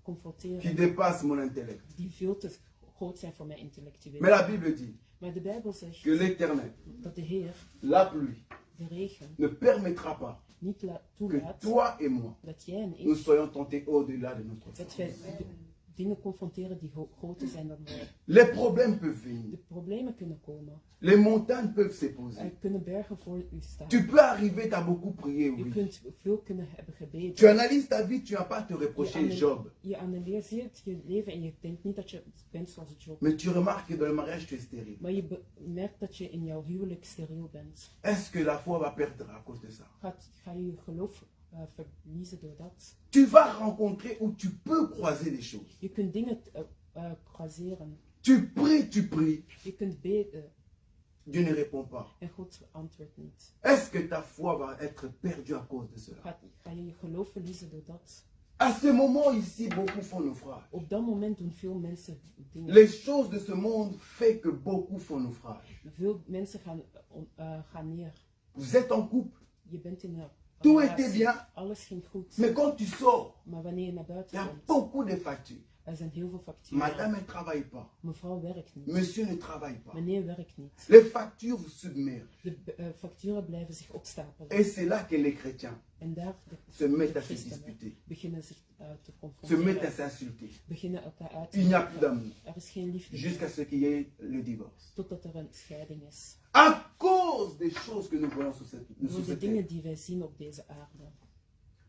confronteren qui dépassent mon intellect. die veel te groot zijn voor mijn intellectueel. Mais la Bible dit Maar de Bijbel zegt que l'Éternel, dat de Heer la pluie, de regen ne permettra pas niet que toelaat toi et moi, dat jij en nous ik, soyons tentés au-delà de notre dat force. wij dingen confronteren die groter zijn dan wij. Les problèmes peuvent venir. De problemen kunnen komen. Les montagnes peuvent se poser. Er kunnen bergen voor u staan. Tu peux arriver, tu as beaucoup prié, Je oui. kunt veel kunnen hebben gebeden. Tu analyses ta vie, tu n'as pas à te reprocher Job. Je analyseert je leven en je denkt niet dat je bent zoals Job. Mais tu remarques que dans le mariage, tu es stérile. Maar je merkt dat je in jouw huwelijk steriel bent. Est-ce que la foi va perdre à cause de ça? Ga je je geloof verliezen door dat? Tu vas rencontrer ou tu peux croiser des choses. Je kunt dingen croiseren. Tu pries, Je kunt bidden Dieu ne répond pas. en God antwoordt niet. Est-ce que ta foi va être perdue à cause de cela? Ga je je geloof verliezen door dat? À ce moment ici, beaucoup font naufrage. Op dat moment doen veel mensen dingen. Les choses de ce monde font que beaucoup font naufrage. Veel mensen gaan neer. Vous êtes en couple, Je bent in een tout relatie. était bien, Alles ging goed. mais quand tu sors, Maar wanneer je naar il y buiten a komt, beaucoup de factures. er zijn heel veel facturen. Madame ne travaille pas, Mevrouw werkt niet. monsieur ne travaille pas. Meneer werkt niet. Les factures vous submergent. De facturen blijven zich opstapelen. Et c'est là que les chrétiens En daar se mettent de à se christenen disputer, beginnen zich te se mettent à confronteren. s'insulter. Beginnen elkaar uit te Il n'y a plus d'amour, Er is geen liefde jusqu'à meer, ce qu'il y ait le divorce. totdat er een scheiding is. À cause des choses que nous voyons sur Door de cette dingen terre. die wij zien op deze aarde.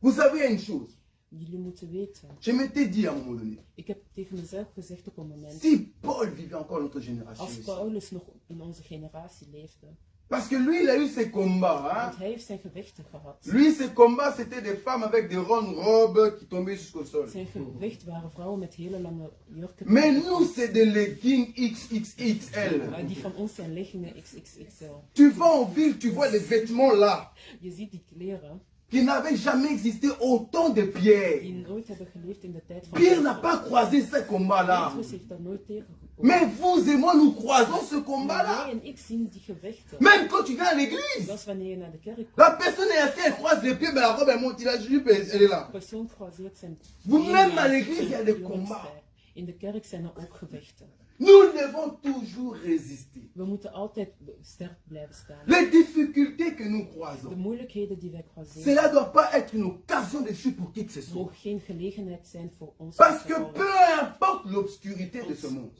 Vous savez une chose, Jullie moeten weten. Je m'étais dit à un moment donné, Ik heb tegen mezelf gezegd op een moment. si Paul vivait encore notre génération, Als ici, Paulus nog in onze generatie leefde. parce que lui, il a eu ses combats. Hein? Want hij heeft zijn gevechten gehad. Lui, ses combats, c'était des femmes avec des rondes robes qui tombaient jusqu'au sol. Zijn gevecht waren vrouwen met hele lange jurken. Mais nous, c'est des leggings XXXL. Die van ons zijn leggingen XXXL. Tu vas en ville, tu vois les vêtements là, Je ziet die kleren qui n'avaient jamais existé au temps de Pierre. die nooit hebben geleefd in de tijd van Pierre n'a pas croisé ce combat-là. Petrus heeft dat nooit tegengekomen. Mais vous et moi, nous croisons ce Maar combat-là. jij en ik zien die gevechten. Même quand tu viens à l'église, Dat is wanneer je naar de kerk komt. la personne est assise, elle croise les pieds, mais la robe, elle monte, la jupe, elle est là. De persoon croiseert zijn Vous, benen même à en l'église, il y a zijn des jongens combats. bij. In de kerk zijn er ook gevechten. Nous devons toujours résister. We moeten altijd sterk blijven staan. Les difficultés que nous De croisons, moeilijkheden die wij croiseren, cela ne doit pas être une occasion de chute pour qui que ce soit. mogen geen gelegenheid zijn voor ons. Parce om que te vallen. peu importe l'obscurité de ce monde,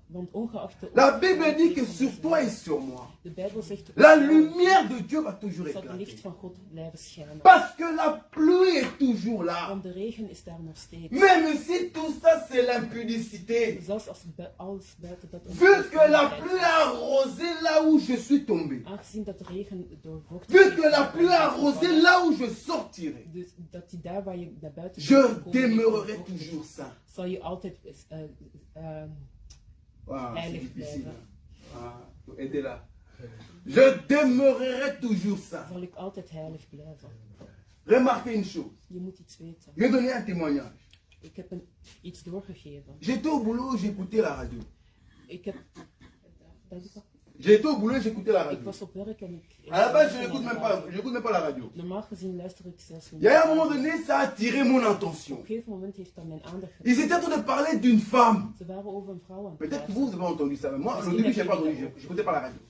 Want ongeacht de la Bible dit que sur toi et sur moi, de Bijbel zegt la lumière de Dieu va toujours zal het licht éclater. van God blijven schijnen. Parce que la pluie est toujours là. Want de regen is daar nog steeds. Même si tout ça c'est l'impudicité. Zelfs als alles buiten dat Vu que la pluie a arrosé là où je suis tombé. aangezien dat de regen door vocht Vu que la pluie a arrosé là où je sortirai. dus dat die daar waar je naar buiten Je bent gekomen, demeurerai heeft gevochten, toujours saint. zal je altijd Ah, c'est heilig difficile. blijven. Ah, aidez-la. Je demeurerai toujours saint. Zal ik altijd heilig blijven. Remarquez une chose. Je moet iets weten. Je vais donner un témoignage. Ik heb iets doorgegeven. J'étais au boulot, j'écoutais la radio. Ik heb... Dat is wat? J'étais au boulot, j'écoutais la Ik radio. was op werk en ik... À la base, je n'écoute même pas la radio. Normaal gezien luister ik zelfs niet. Il y a un moment donné, ça a attiré mon Op attention. een gegeven moment heeft dat mijn aandacht Ils getrokken. étaient en train de parler d'une femme. Ze waren over een vrouw aan het Peut-être que praten. vous avez entendu ça, mais moi, au début, je n'ai pas entendu, je n'écoutais pas la radio.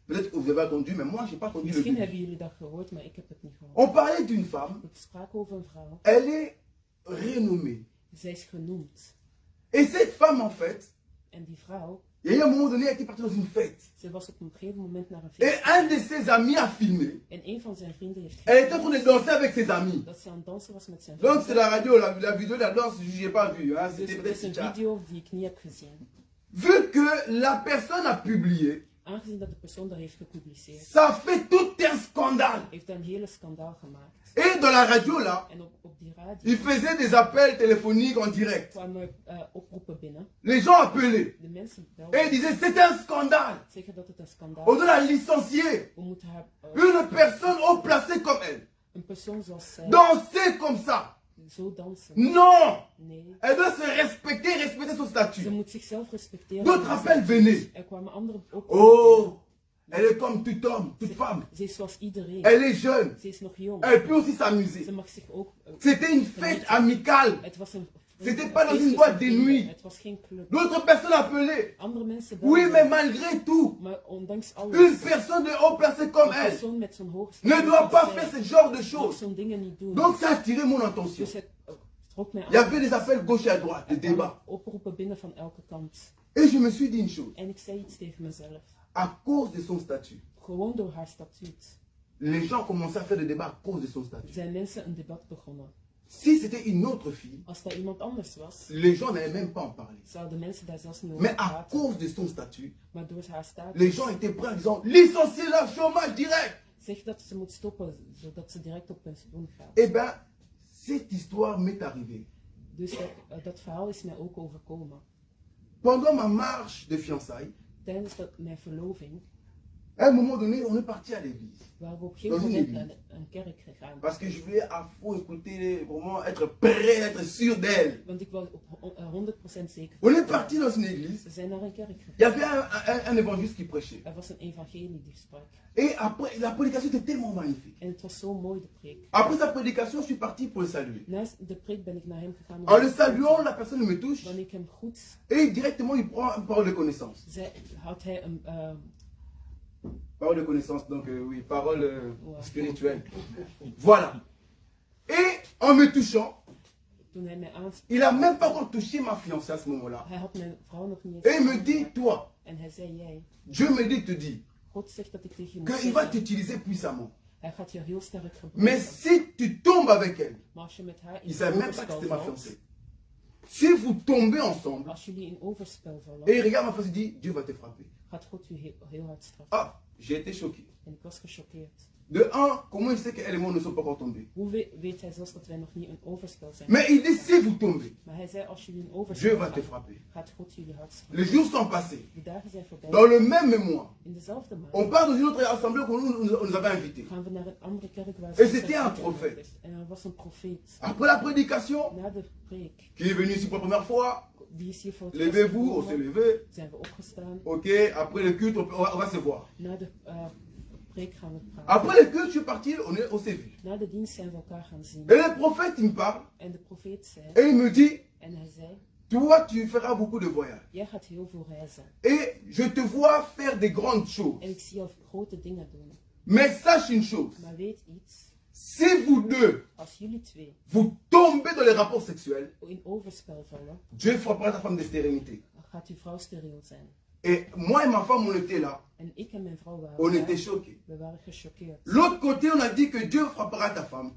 Peut-être que vous avez entendu, mais moi, je n'ai pas entendu le Misschien début. hebben jullie dat gehoord, maar ik heb het niet gehoord. On parlait d'une femme, We spraken over een vrouw. elle est renommée. Zij is genoemd. Et cette femme, en fait, En die vrouw, il y a eu un moment donné, elle était partie dans une fête. ze was op een gegeven moment naar een Et feest. un de ses amis a filmé. En een van zijn vrienden heeft Elle était en train de gefilmd danser avec ses amis. dat ze aan het dansen was met zijn Donc vrienden. c'est la radio, la vidéo de la danse, je n'ai pas vu. Hein, Dus c'était het peut-être is een ça. video die ik niet heb gezien. Vu que la personne a publié, Aangezien dat de persoon dat heeft gepubliceerd, ça fait tout un scandale. heeft hij een hele schandaal gemaakt. Et dans la radio là, En op die radio il faisait des appels téléphoniques en direct. kwamen oproepen binnen. Les gens appelaient. De mensen Et ils belden, disaient c'est un scandale. zeggen dat het een schandaal On is. doit la licencier. We moeten haar, Une personne haut placée comme elle. een persoon zoals zij, Danser comme ça. zo dansen. Non. Nee, Elle doit se respecter, respecter son ze statut. moet zichzelf respecteren. D'autres appels venaient. Er kwamen andere op. Oh, elle est comme tout homme, toute femme. Ze is zoals iedereen. Elle est jeune. Ze is nog jong. Elle peut aussi s'amuser. Ze mag zich ook... C'était une fête amicale. Het was een... C'était pas dans une boîte de nuit. Het was geen club. D'autres personnes appelaient. Andere mensen Oui, belden. mais malgré tout, Maar ondanks alles... une personne de haut placée comme Een elle persoon met zo'n hoog ne doit pas faire ce genre de mag choses. zo'n dingen niet doen. Donc ça a attiré mon attention. Dus het trok mij Il y avait des appels gauche et à droite, des Er kwamen débats. oproepen binnen van elke kant. Et je me suis dit une chose. En ik zei iets tegen mezelf. À cause de son statut, Gewoon door haar statuut les gens commençaient à faire des débats à cause de son statut. zijn mensen een debat begonnen. Si c'était une autre fille, Als dat iemand anders was, les gens n'allaient même pas en parler. zouden mensen daar zelfs niet over Mais à praten. cause de son statut, Maar door haar status... les gens étaient prêts en disant licenciez-la, chômage direct. Zeg dat ze moet stoppen, zodat ze direct op pensioen gaat. Eh bien, cette histoire m'est arrivée. Dus dat verhaal is mij ook overkomen. Pendant ma marche de fiançailles, Tijdens mijn verloving à un moment donné, on est parti à l'église. waren we op een gegeven Dat is moment niet. naar een kerk gegaan. Parce que je voulais à fond écouter, vraiment être prêt, être sûr d'elle. Want ik was op 100% zeker. On est parti dans une église. We zijn naar een kerk Il y gegaan. avait un évangéliste qui prêchait. Er was een evangelie die sprak. Et après, la prédication était tellement magnifique. En het was zo mooi, de preek. Après sa prédication, je suis parti pour le saluer. Naast de preek ben ik naar hem gegaan. En le saluant, la personne me touche Dan ik hem goed et directement il prend une parole de connaissance. zei, had hij een... Parole de connaissance, donc oui, parole Ouais. spirituelle. Voilà. Et en me touchant, toen hij mij aansprak, il n'a même pas encore touché ma fiancée à ce moment-là. hij had mijn vrouw nog niet Et il me eens dit, toi, en hij zei, jij, Dieu me dit de te dire God zegt dat ik tegen je moet qu'il va zeggen t'utiliser puissamment. Hij gaat je heel sterk Mais gebruiken. si tu tombes avec elle, Maar als je met haar il in ne savait même pas que overspel c'était ma valt, fiancée. Si vous tombez ensemble, als jullie in overspel vallen, et il regarde ma fiancée, il dit, Dieu va te frapper. gaat God u heel hard straffen. Ah, j'ai été choqué. En ik was gechoqueerd. De un, comment il sait qu'elle et moi ne sommes pas encore tombés? Hoe weet hij zelfs dat wij nog niet in overspel zijn? Mais il dit, si vous tombez, Maar hij zei, als jullie in Dieu overspel va te gaan, frapper. gaat God jullie hard straffen. Les jours sont passés. De dagen zijn voorbij. Dans le même mois, In dezelfde maand on part dans une autre assemblée qu'on nous avait invité. gaan we naar een andere kerk waar Et ze c'était un uitgenodigd prophète. werd. En er was een profeet. Après la prédication, Na de preek, qui est venu ici pour la première fois, die is hier voor het eerst levez-vous, on s'est gekomen. levé. Zijn we opgestaan. Ok, après le culte, on va se voir. Na de preek gaan we praten. Après le culte, je suis parti, on s'est vu. Na de dienst zijn we elkaar gaan zien. Et le prophète, il me parle, En de profeet zei, et il me dit, en hij zei, toi, tu feras beaucoup de voyages. jij gaat heel veel reizen. Et je te vois faire des grandes choses. En ik zie jou grote dingen doen. Mais sache une chose, Maar weet iets, si vous deux, als jullie twee vous tombez dans les rapports sexuels, in overspel vallen, Dieu frappera ta femme de stérilité. dan gaat uw vrouw steriel zijn. Et moi et ma femme, on était là. En ik en mijn vrouw On waren était daar. choqués. We waren gechoqueerd. L'autre côté, on a dit que Dieu frappera ta femme.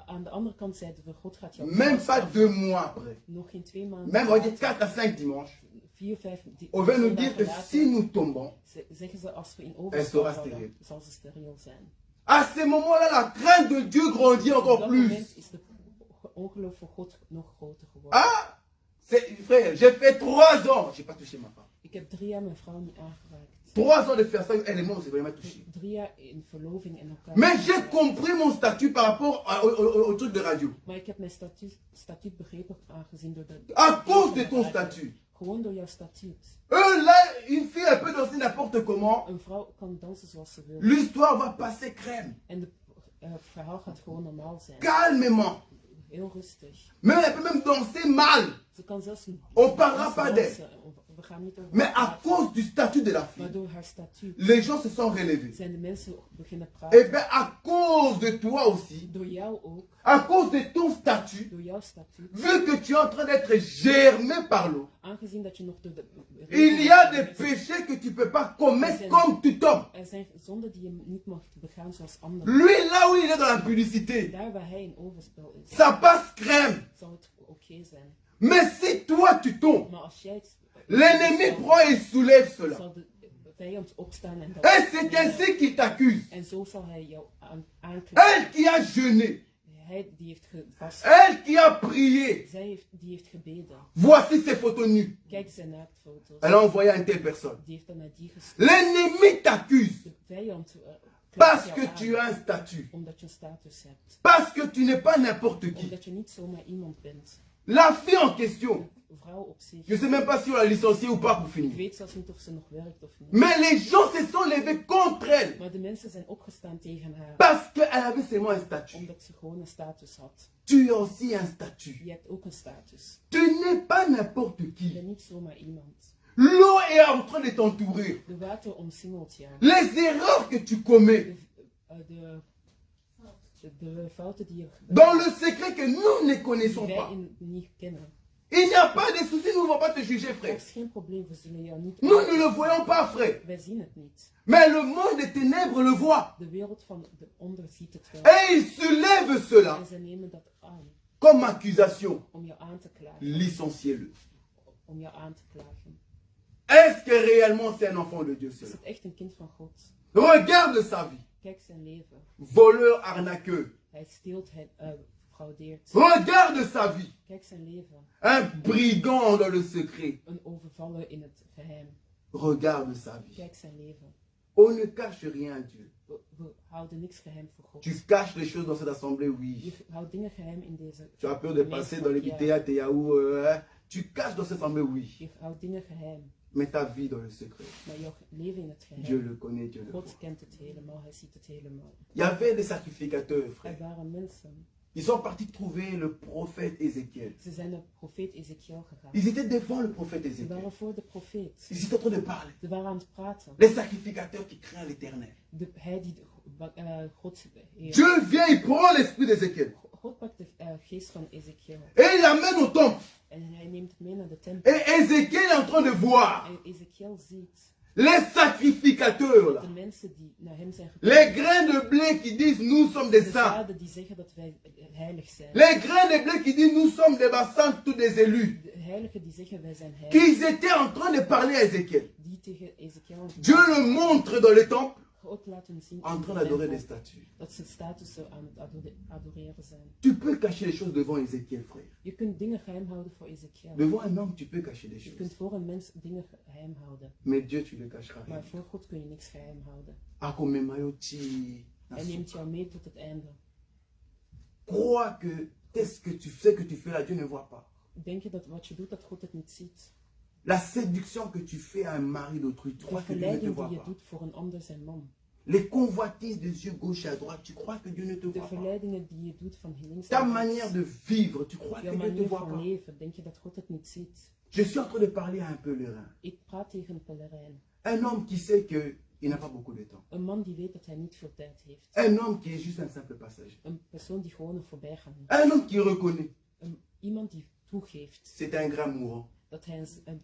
Aan de andere kant zeiden we, God gaat jou Même vrouw pas straffen. 2 mois après. Nog geen 2 maanden. Même, on va dire later, 4 à 5 dimanches. 4, 5 On va nous dire que later, si nous tombons, zeggen ze, als we in Elle overspel sera vallen, steriel. zal ze steriel zijn. à ce moment-là, la crainte de Dieu grandit Op encore dat plus. moment is de ongeloof voor God nog groter geworden. Ah, frère, j'ai fait 3 ans. Je n'ai pas touché ma femme. Ik heb 3 jaar mijn vrouw niet aangeraakt. 3 ans de faire ça, elle et moi, on s'est vraiment touché. 3 jaar in verloving en elkaar. Mais j'ai compris mon statut par rapport au truc de radio. Maar ik heb mijn statuut begrepen aangezien door de... À cause de ton statut. Gewoon door jouw statuut. Là, une fille, elle peut danser n'importe comment. Een vrouw kan dansen zoals ze wil. L'histoire va passer crème. En het verhaal gaat gewoon normaal zijn. Calmement. Heel rustig. Mais elle peut même danser mal. Ze kan zelfs On parlera pas d'elle. dansen. We gaan niet over Mais à praten. cause du statut de la Maar fille, door haar statuut les gens se sont relevés. zijn de mensen beginnen Et praten. bien, à cause de toi aussi, Door jou ook. à cause de ton statut, Door jouw statuut. vu que tu es en train d'être germé par l'eau, Aangezien dat je nog door de... il y a des péchés que tu ne peux pas commettre comme tu tombes. Er zijn zonden die je niet mag begaan zoals anderen. Lui, là où il est dans la publicité, Daar waar hij in overspel is, ça passe crème. zal het oké zijn. Mais si toi tu tombes, Maar als jij het... l'ennemi prend et soulève cela. zal de vijand opstaan en dat... Et c'est ainsi qu'il t'accuse. En zo zal hij jou aanklagen. Elle qui a jeûné, Hij die heeft vast... elle qui a prié, Die heeft gebeden. voici ses photos nues. Kijk zijn naaktfoto's. Elle a envoyé à une telle personne. Die heeft dan naar die gestuurd. L'ennemi t'accuse De vijand parce klaagt que jou tu aan, as un statut. omdat je een status hebt. Parce que tu n'es pas n'importe qui. Omdat je niet zomaar iemand bent. La fille en question, Een vrouw op zich. je ne sais même pas si on l'a licenciée ou pas pour Ik finir. weet zelfs niet of ze nog werkt of niet. Mais les gens se sont levés contre elle Maar de mensen zijn opgestaan tegen haar. parce qu'elle avait seulement un statut. Omdat ze gewoon een status had. Tu as aussi un statut. Je hebt ook een status. Tu n'es pas n'importe Je qui. bent niet zomaar iemand. L'eau est en train de t'entourer. De water omsingelt jou. Les erreurs que tu commets De fouten die je... dans le secret que nous ne connaissons die pas. wij niet kennen. Il n'y a pas de souci, nous ne allons pas te juger, Er frère. is geen probleem, we zullen jou niet... Nous ne le voyons pas, frère. Wij zien het niet. Mais le monde des ténèbres le voit. De wereld van de onder ziet het wel. Et il soulève cela En ze nemen dat aan comme accusation. om jou aan te klagen. Licenciez-le. Om jou aan te klagen. Est-ce que réellement c'est un enfant de Dieu, Is cela? het echt een kind van God? Regarde sa vie. Kijk zijn leven. Voleur, arnaqueur. Hij steelt, hij fraudeert. Regarde sa vie. Kijk zijn leven. Un brigand dans le secret. Een overvaller in het geheim. Regarde sa vie. Kijk zijn leven. On ne cache rien à Dieu. We houden niks geheim voor God. Tu caches les choses dans cette assemblée, oui. Je houdt dingen geheim in deze... Tu as peur de passer dans les théâtres, tu caches dans cette assemblée, oui. Je houdt dingen geheim. Mais ta vie dans le secret, Maar jouw leven in het Dieu geheim. le connaît, Dieu le voit. God kent het helemaal. Hij ziet het helemaal. Il y avait des sacrificateurs, Er frère. waren mensen. Ils sont partis trouver le prophète Ézéchiel. Ze zijn naar profeet Ezekiel gegaan. Ils étaient devant le prophète Ze Ézéchiel. waren voor de profeet. Ils étaient en train de parler. Ze waren aan het praten. Les sacrificateurs qui craignent l'éternel. Hij die God... Dieu vient, il prend l'esprit d'Ézéchiel. God pakt de geest van Ezekiel. Et il l'amène au temple. En hij neemt het mee naar de tempel. Et Ézéchiel est en train de voir En Ezekiel ziet Les sacrificateurs, là. De mensen die naar hem zijn Les gekomen. grains de blé qui disent nous sommes des De saints. zaden die zeggen dat wij heilig zijn. Les grains de blé qui disent nous sommes des bassins, tous des élus. De heiligen die zeggen wij zijn heilig. Qu'ils étaient en train de parler à Ézéchiel. Die tegen Ezekiel Dieu le montre dans le temple God laat hun zien en in train de d'adorer des tempel statues. dat ze statussen aan het adoreren zijn. Tu peux cacher les choses devant Ézéchiel, frère. Je kunt dingen geheim houden voor Ezekiel. Devant un homme, tu peux cacher des Je choses. kunt voor een mens dingen geheim houden. Mais Dieu, tu le cacheras rien. Maar voor God kun je niks geheim houden. Akomemayoti. Hij neemt jou mee tot het einde. Crois que qu'est-ce que tu fais là, Dieu ne voit pas. Denk je dat wat je doet, dat God het niet ziet? La séduction que tu fais à un mari d'autrui, tu De crois que Dieu ne te verleiding voit die je pas. doet voor een ander zijn man. Les convoitises des yeux gauche et à droite, tu crois que Dieu ne te De voit pas. verleidingen die je doet van links Ta naar manière rechts. de vivre, tu crois Jouw que Dieu ne te manier voit van pas. leven, denk je dat God het niet ziet? Je suis en train de parler à un pèlerin. Ik praat tegen een pelerijn. Un homme qui sait qu'il n'a pas beaucoup de temps. Een man die weet dat hij niet veel tijd heeft. Un homme qui est juste un simple passager. Een persoon die gewoon een voorbijganger is. Un homme qui reconnaît. Iemand die toegeeft C'est un grand mourant. dat hij een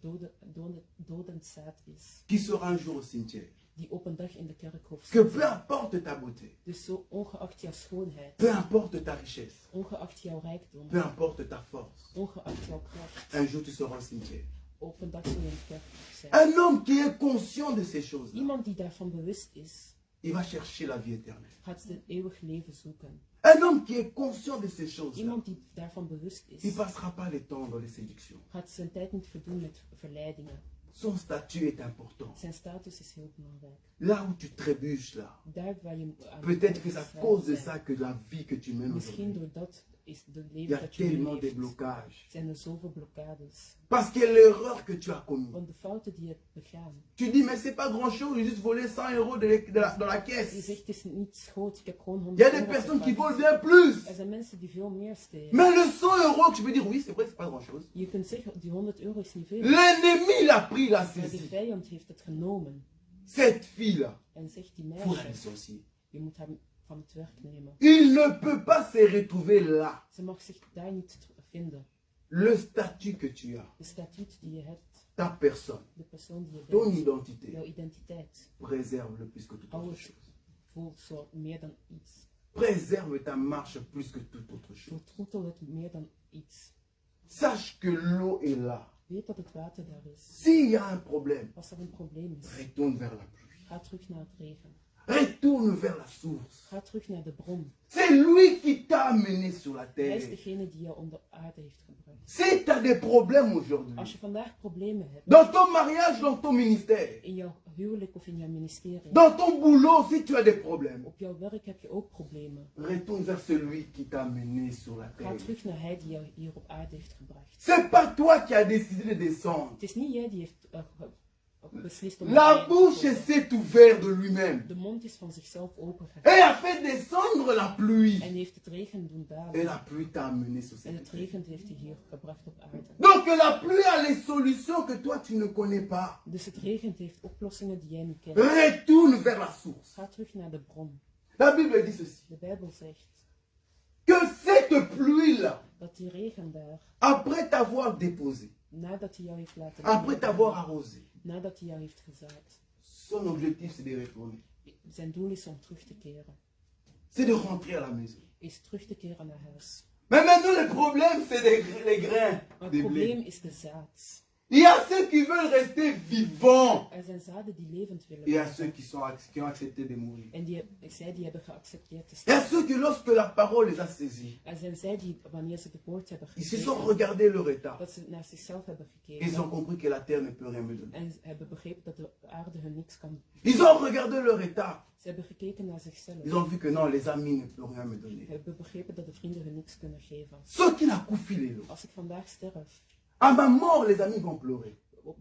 dodend zaad is. Qui sera un jour au cimetière. Die op een dag in de kerkhof Que zal peu zijn. importe ta beauté. Dus zo ongeacht jouw schoonheid, Peu importe ta richesse. ongeacht jouw rijkdom, Peu importe ta force. ongeacht jouw kracht, Un jour tu seras au cimetière. op een dag zul je in de kerkhof zijn. Un homme qui est conscient de ces choses-là. Iemand die daarvan bewust is, Il va chercher la vie éternelle. gaat het eeuwig leven zoeken. Un homme qui est conscient de ces choses-là. Iemand die daarvan bewust Il is, ne passera pas le temps dans les séductions. gaat zijn tijd niet verdoen met verleidingen. Son statut est important. Zijn status is heel belangrijk. Là où tu trébuches là. Daar waar je aan Peut-être que c'est à cause de zijn. ça que la vie que tu mènes Misschien aujourd'hui. doordat is de Il y leven a dat je nu tellement de leeft, blocages. zijn er zoveel blokkades. Parce que l'erreur que tu as commise. Want de fouten die je hebt begaan. Tu dis, mais c'est pas grand-chose, j'ai juste volé 100 euros dans la Je caisse. zegt, het is niet groot, ik heb gewoon Il y a 100 des euro personnes qui gepakt. volent bien plus. Er zijn mensen die veel meer stelen. Mais le 100 euros, tu peux dire, oui, c'est vrai, c'est pas grand-chose. Je kunt zeggen, die 100 euro is niet veel. L'ennemi l'a pris, l'a Maar de saisi. vijand heeft het genomen. Cette fille-là, En zegt die pour la meisje, licencier. je moet hem van het werk nemen. Il ne peut pas se retrouver là. Ze mag zich daar niet vinden. Le statut que tu as, De statuut die je hebt, ta personne, de persoon die je ton bent, identité, jouw identiteit, préserve-le plus que toute autre alles chose. voelt zo meer dan iets. Préserve ta marche plus que toute autre chose. Vertroetel het meer dan iets. Sache que l'eau est là. Weet dat het water daar is. S'il y a un problème, Als er een probleem is, retourne vers la pluie. ga terug naar het regen. Retourne vers la source. Ga terug naar de bron. C'est lui qui t'a amené sur la Hij is terre. degene die jou onder aarde heeft gebracht. Si tu as des problèmes aujourd'hui, Als je vandaag problemen hebt, dans ton mariage, dans ton ministère, in jouw huwelijk of in jouw ministerie, dans ton boulot, si tu as des problèmes, op jouw werk heb je ook problemen. retourne vers celui qui t'a amené sur la Ga terre. terug naar hij die jou hier op aarde heeft gebracht. C'est pas toi qui as décidé de descendre. Het is niet jij die heeft beslist om La naar beneden te bouche komen. s'est ouverte de lui-même De mond is van zichzelf opengegaan et a fait descendre la pluie. en heeft het regen doen Et dalen. la pluie t'a amené sur En cette het terre. regen heeft hij hier gebracht op aarde. Donc la pluie a les solutions que toi tu ne connais pas. Dus het regent heeft oplossingen die jij niet kent. Retourne vers la source. Ga terug naar de bron. La Bible dit ceci. De Bijbel zegt Que cette pluie-là, dat die regen daar, après t'avoir déposé, nadat hij jou heeft laten après t'avoir arrosé, nadat hij jou heeft gezaaid, son objectif c'est de retourner. zijn doel is om terug te keren. C'est de rentrer à la maison. Is terug te keren naar huis. Mais maintenant le problème c'est les grains Maar des het blés. probleem is de zaad. Il y a ceux qui veulent rester vivants. Er zijn zaden die levend willen Il y a blijven. ceux qui ont accepté de mourir. En zij die hebben geaccepteerd te Il y a sterven. ceux qui, lorsque la parole les a saisis, Er zijn zij die, wanneer ze het woord hebben ils se sont gekregen, regardés leur état. dat ze naar zichzelf hebben Ils gekeken. ont compris que la terre ne peut rien me donner. En hebben begrepen dat de aarde hun niks kan. Ils ont regardé leur état. Ze hebben gekeken naar zichzelf. Ils ont vu que non, les amis ne peuvent rien me donner. Ze hebben begrepen dat de vrienden hun niks kunnen geven. Ceux qui n'ont coupé Als ik vandaag sterf, à ma mort, les amis vont pleurer.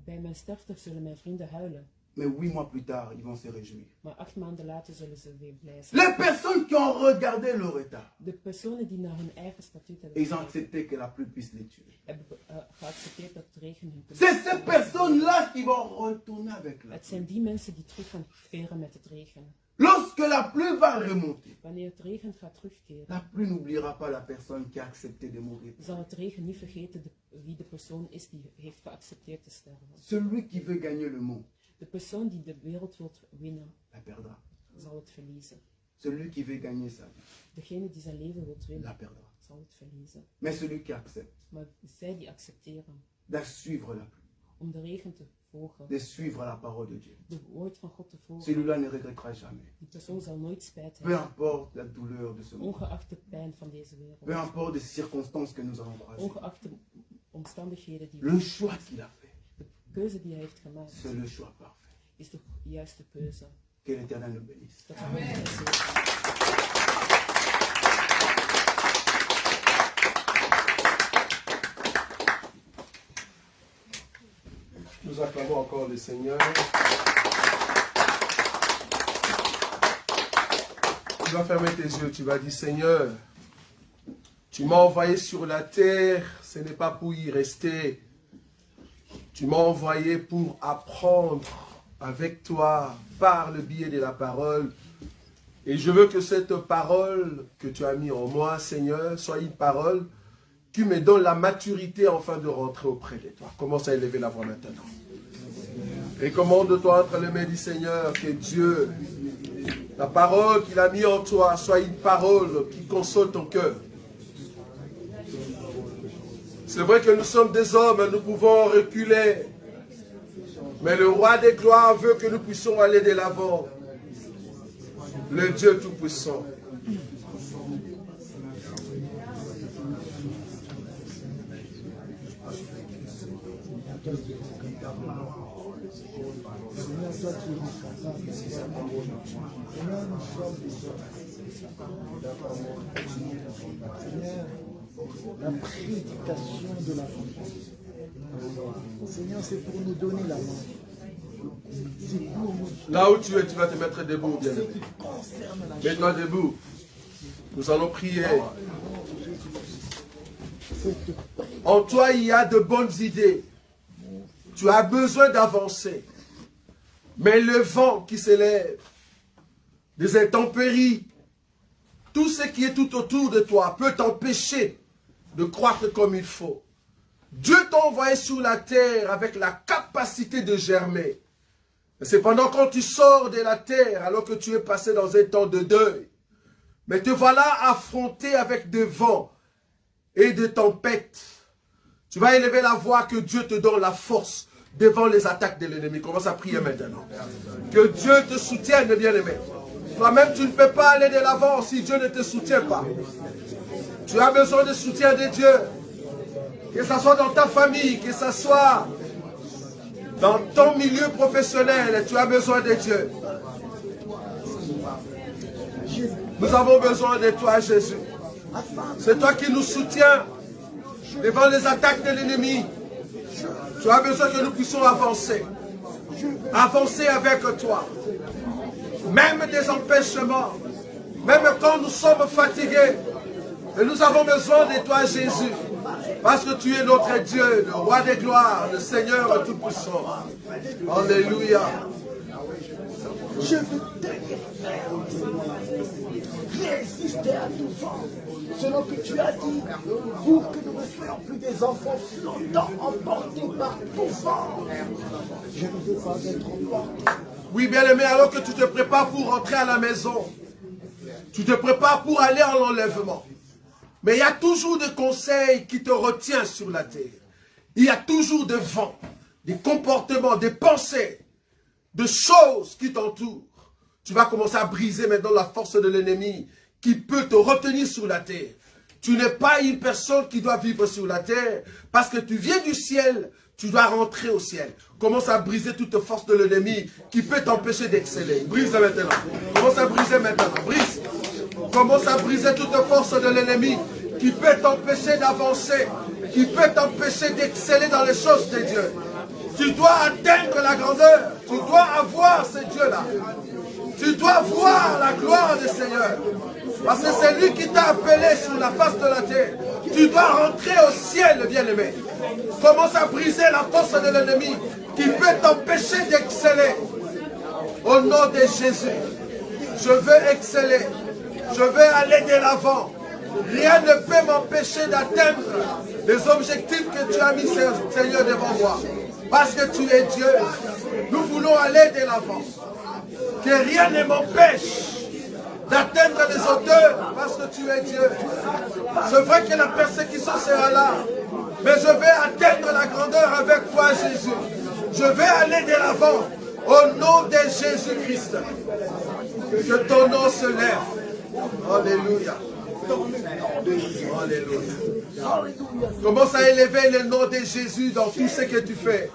bij mijn sterfte zullen mijn vrienden huilen. Mais 8 mois plus tard, ils vont se réjouir. Maar 8 maanden later zullen ze weer blij zijn. Les personnes qui ont regardé leur état, De personen die naar hun eigen statuut hebben ils ont gekeken, accepté que la pluie puisse les tuer. hebben geaccepteerd dat de regen hun kan C'est ces personnes-là qui vont retourner avec la Het pluie. zijn die mensen die terug gaan keren met het regen. Lorsque la pluie va remonter, Wanneer het regen gaat terugkeren, la pluie n'oubliera pas la personne qui a accepté de mourir. zal het regen niet vergeten wie de persoon is die heeft geaccepteerd te sterven. Celui qui veut gagner le monde, De persoon die de wereld wilt winnen, la perdra. zal het verliezen. Celui qui veut gagner sa vie, Degene die zijn leven wilt la winnen, perdra. zal het verliezen. Mais celui qui accepte Maar zij die accepteren de suivre la pluie, om de regen te volgen, de suivre la parole de Dieu, de woord van God te volgen, celui-là ne regrettera jamais. die persoon zal nooit spijt Peu hebben. importe la douleur de ce monde, Ongeacht de pijn van deze peu wereld, importe les circonstances que nous allons croiser, ongeacht de omstandigheden die le choix qu'il a fait, de keuze die hij heeft gemaakt, c'est le choix parfait. is de juiste keuze. Que l'Éternel nous bénisse. Dat we hem zegenen. Nous acclamons encore le Seigneur. Tu vas fermer tes yeux, tu vas dire, Seigneur, tu m'as envoyé sur la terre, ce n'est pas pour y rester. Tu m'as envoyé pour apprendre avec toi par le biais de la parole. Et je veux que cette parole que tu as mis en moi, Seigneur, soit une parole qui me donne la maturité afin de rentrer auprès de toi. Commence à élever la voix maintenant. Recommande-toi entre les mains du Seigneur, que Dieu, la parole qu'il a mis en toi, soit une parole qui console ton cœur. C'est vrai que nous sommes des hommes, nous pouvons reculer. Mais le roi des gloires veut que nous puissions aller de l'avant. Le Dieu Tout-Puissant. Seigneur, toi qui es capable, Seigneur, nous sommes des hommes. Seigneur, la prédication de la foi. Seigneur, c'est pour nous donner la main. C'est pour nous. Là où tu es, tu vas te mettre debout, bien. Ce qui concerne la chose. Mets-toi debout. Nous allons prier. En toi, il y a de bonnes idées. Tu as besoin d'avancer. Mais le vent qui s'élève, des intempéries, tout ce qui est tout autour de toi peut t'empêcher de croître comme il faut. Dieu t'a envoyé sur la terre avec la capacité de germer. Mais cependant, quand tu sors de la terre, alors que tu es passé dans un temps de deuil, mais te voilà affronté avec des vents et des tempêtes, tu vas élever la voix, que Dieu te donne la force devant les attaques de l'ennemi. Commence à prier maintenant. Que Dieu te soutienne, bien-aimé. Toi-même, tu ne peux pas aller de l'avant si Dieu ne te soutient pas. Tu as besoin de soutien de Dieu. Que ce soit dans ta famille, que ce soit dans ton milieu professionnel, tu as besoin de Dieu. Nous avons besoin de toi, Jésus. C'est toi qui nous soutiens devant les attaques de l'ennemi. Tu as besoin que nous puissions avancer. Avancer avec toi. Même des empêchements. Même quand nous sommes fatigués. Mais nous avons besoin de toi, Jésus. Parce que tu es notre Dieu, le roi des gloires, le Seigneur Tout-Puissant. Alléluia. Je veux tenir ferme, résister à tout vent, selon que tu as dit, pour que nous ne soyons plus des enfants flottants, emportés par tout vent. Je ne veux pas être emporté. Oui, bien-aimé, alors que tu te prépares pour rentrer à la maison, tu te prépares pour aller en enlèvement. Mais il y a toujours des conseils qui te retiennent sur la terre. Il y a toujours des vents, des comportements, des pensées, de choses qui t'entourent. Tu vas commencer à briser maintenant la force de l'ennemi qui peut te retenir sur la terre. Tu n'es pas une personne qui doit vivre sur la terre parce que tu viens du ciel, tu dois rentrer au ciel. Commence à briser toute force de l'ennemi qui peut t'empêcher d'exceller. Brise maintenant. Commence à briser maintenant. Brise. Commence à briser toute force de l'ennemi qui peut t'empêcher d'avancer, qui peut t'empêcher d'exceller dans les choses de Dieu. Tu dois atteindre la grandeur. Tu dois avoir ce Dieu-là. Tu dois voir la gloire du Seigneur. Parce que c'est lui qui t'a appelé sur la face de la terre. Tu dois rentrer au ciel, bien-aimé. Commence à briser la force de l'ennemi qui peut t'empêcher d'exceller. Au nom de Jésus, je veux exceller. Je veux aller de l'avant. Rien ne peut m'empêcher d'atteindre les objectifs que tu as mis, Seigneur, devant moi. Parce que tu es Dieu. Nous voulons aller de l'avant. Que rien ne m'empêche d'atteindre les hauteurs parce que tu es Dieu. C'est vrai que la persécution sera là. Mais je vais atteindre la grandeur avec toi, Jésus. Je vais aller de l'avant. Au nom de Jésus-Christ. Que ton nom se lève. Alléluia. Alléluia. Commence à élever le nom de Jésus dans tout ce que tu fais.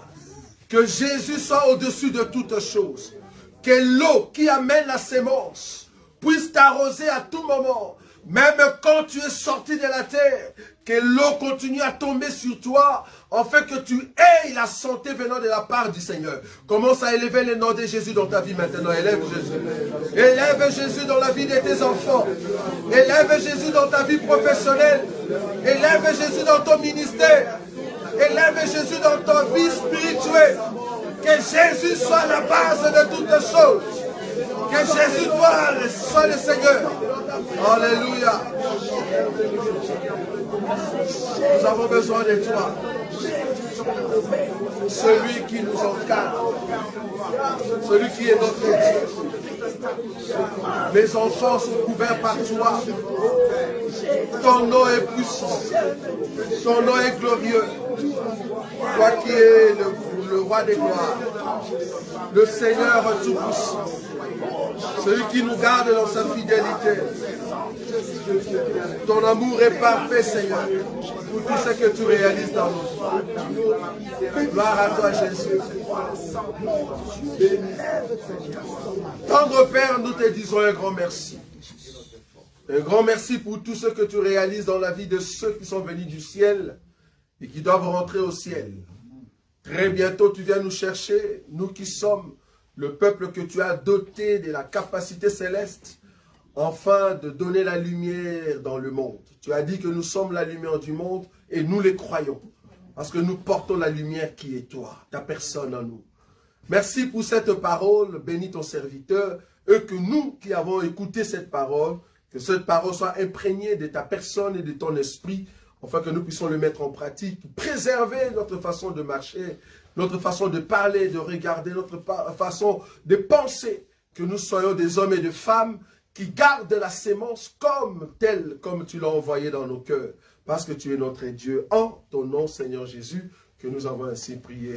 Que Jésus soit au-dessus de toutes choses. Que l'eau qui amène la sémence puisse t'arroser à tout moment. Même quand tu es sorti de la terre, que l'eau continue à tomber sur toi, afin que tu aies la santé venant de la part du Seigneur. Commence à élever le nom de Jésus dans ta vie maintenant. Élève Jésus. Élève Jésus dans la vie de tes enfants. Élève Jésus dans ta vie professionnelle. Élève Jésus dans ton ministère. Élève Jésus dans ta vie spirituelle. Que Jésus soit la base de toutes choses. Que Jésus soit le Seigneur. Alléluia. Nous avons besoin de toi. Celui qui nous encadre. Celui qui est notre Dieu. Mes enfants sont couverts par toi. Ton nom est puissant. Ton nom est glorieux. Toi qui es le roi des gloires. Le Seigneur tout-puissant. Celui qui nous garde dans sa fidélité. Ton amour est parfait, Seigneur, pour tout ce que tu réalises dans nous. Gloire à toi, Jésus. Tendre Père, nous te disons un grand merci. Un grand merci pour tout ce que tu réalises dans la vie de ceux qui sont venus du ciel et qui doivent rentrer au ciel. Très bientôt, tu viens nous chercher, nous qui sommes le peuple que tu as doté de la capacité céleste, afin de donner la lumière dans le monde. Tu as dit que nous sommes la lumière du monde et nous les croyons. Parce que nous portons la lumière qui est toi, ta personne en nous. Merci pour cette parole, bénis ton serviteur, et que nous qui avons écouté cette parole, que cette parole soit imprégnée de ta personne et de ton esprit, afin que nous puissions le mettre en pratique, préserver notre façon de marcher, notre façon de parler, de regarder, notre façon de penser, que nous soyons des hommes et des femmes qui gardent la sémence comme telle, comme tu l'as envoyé dans nos cœurs, parce que tu es notre Dieu. En ton nom, Seigneur Jésus, que nous avons ainsi prié.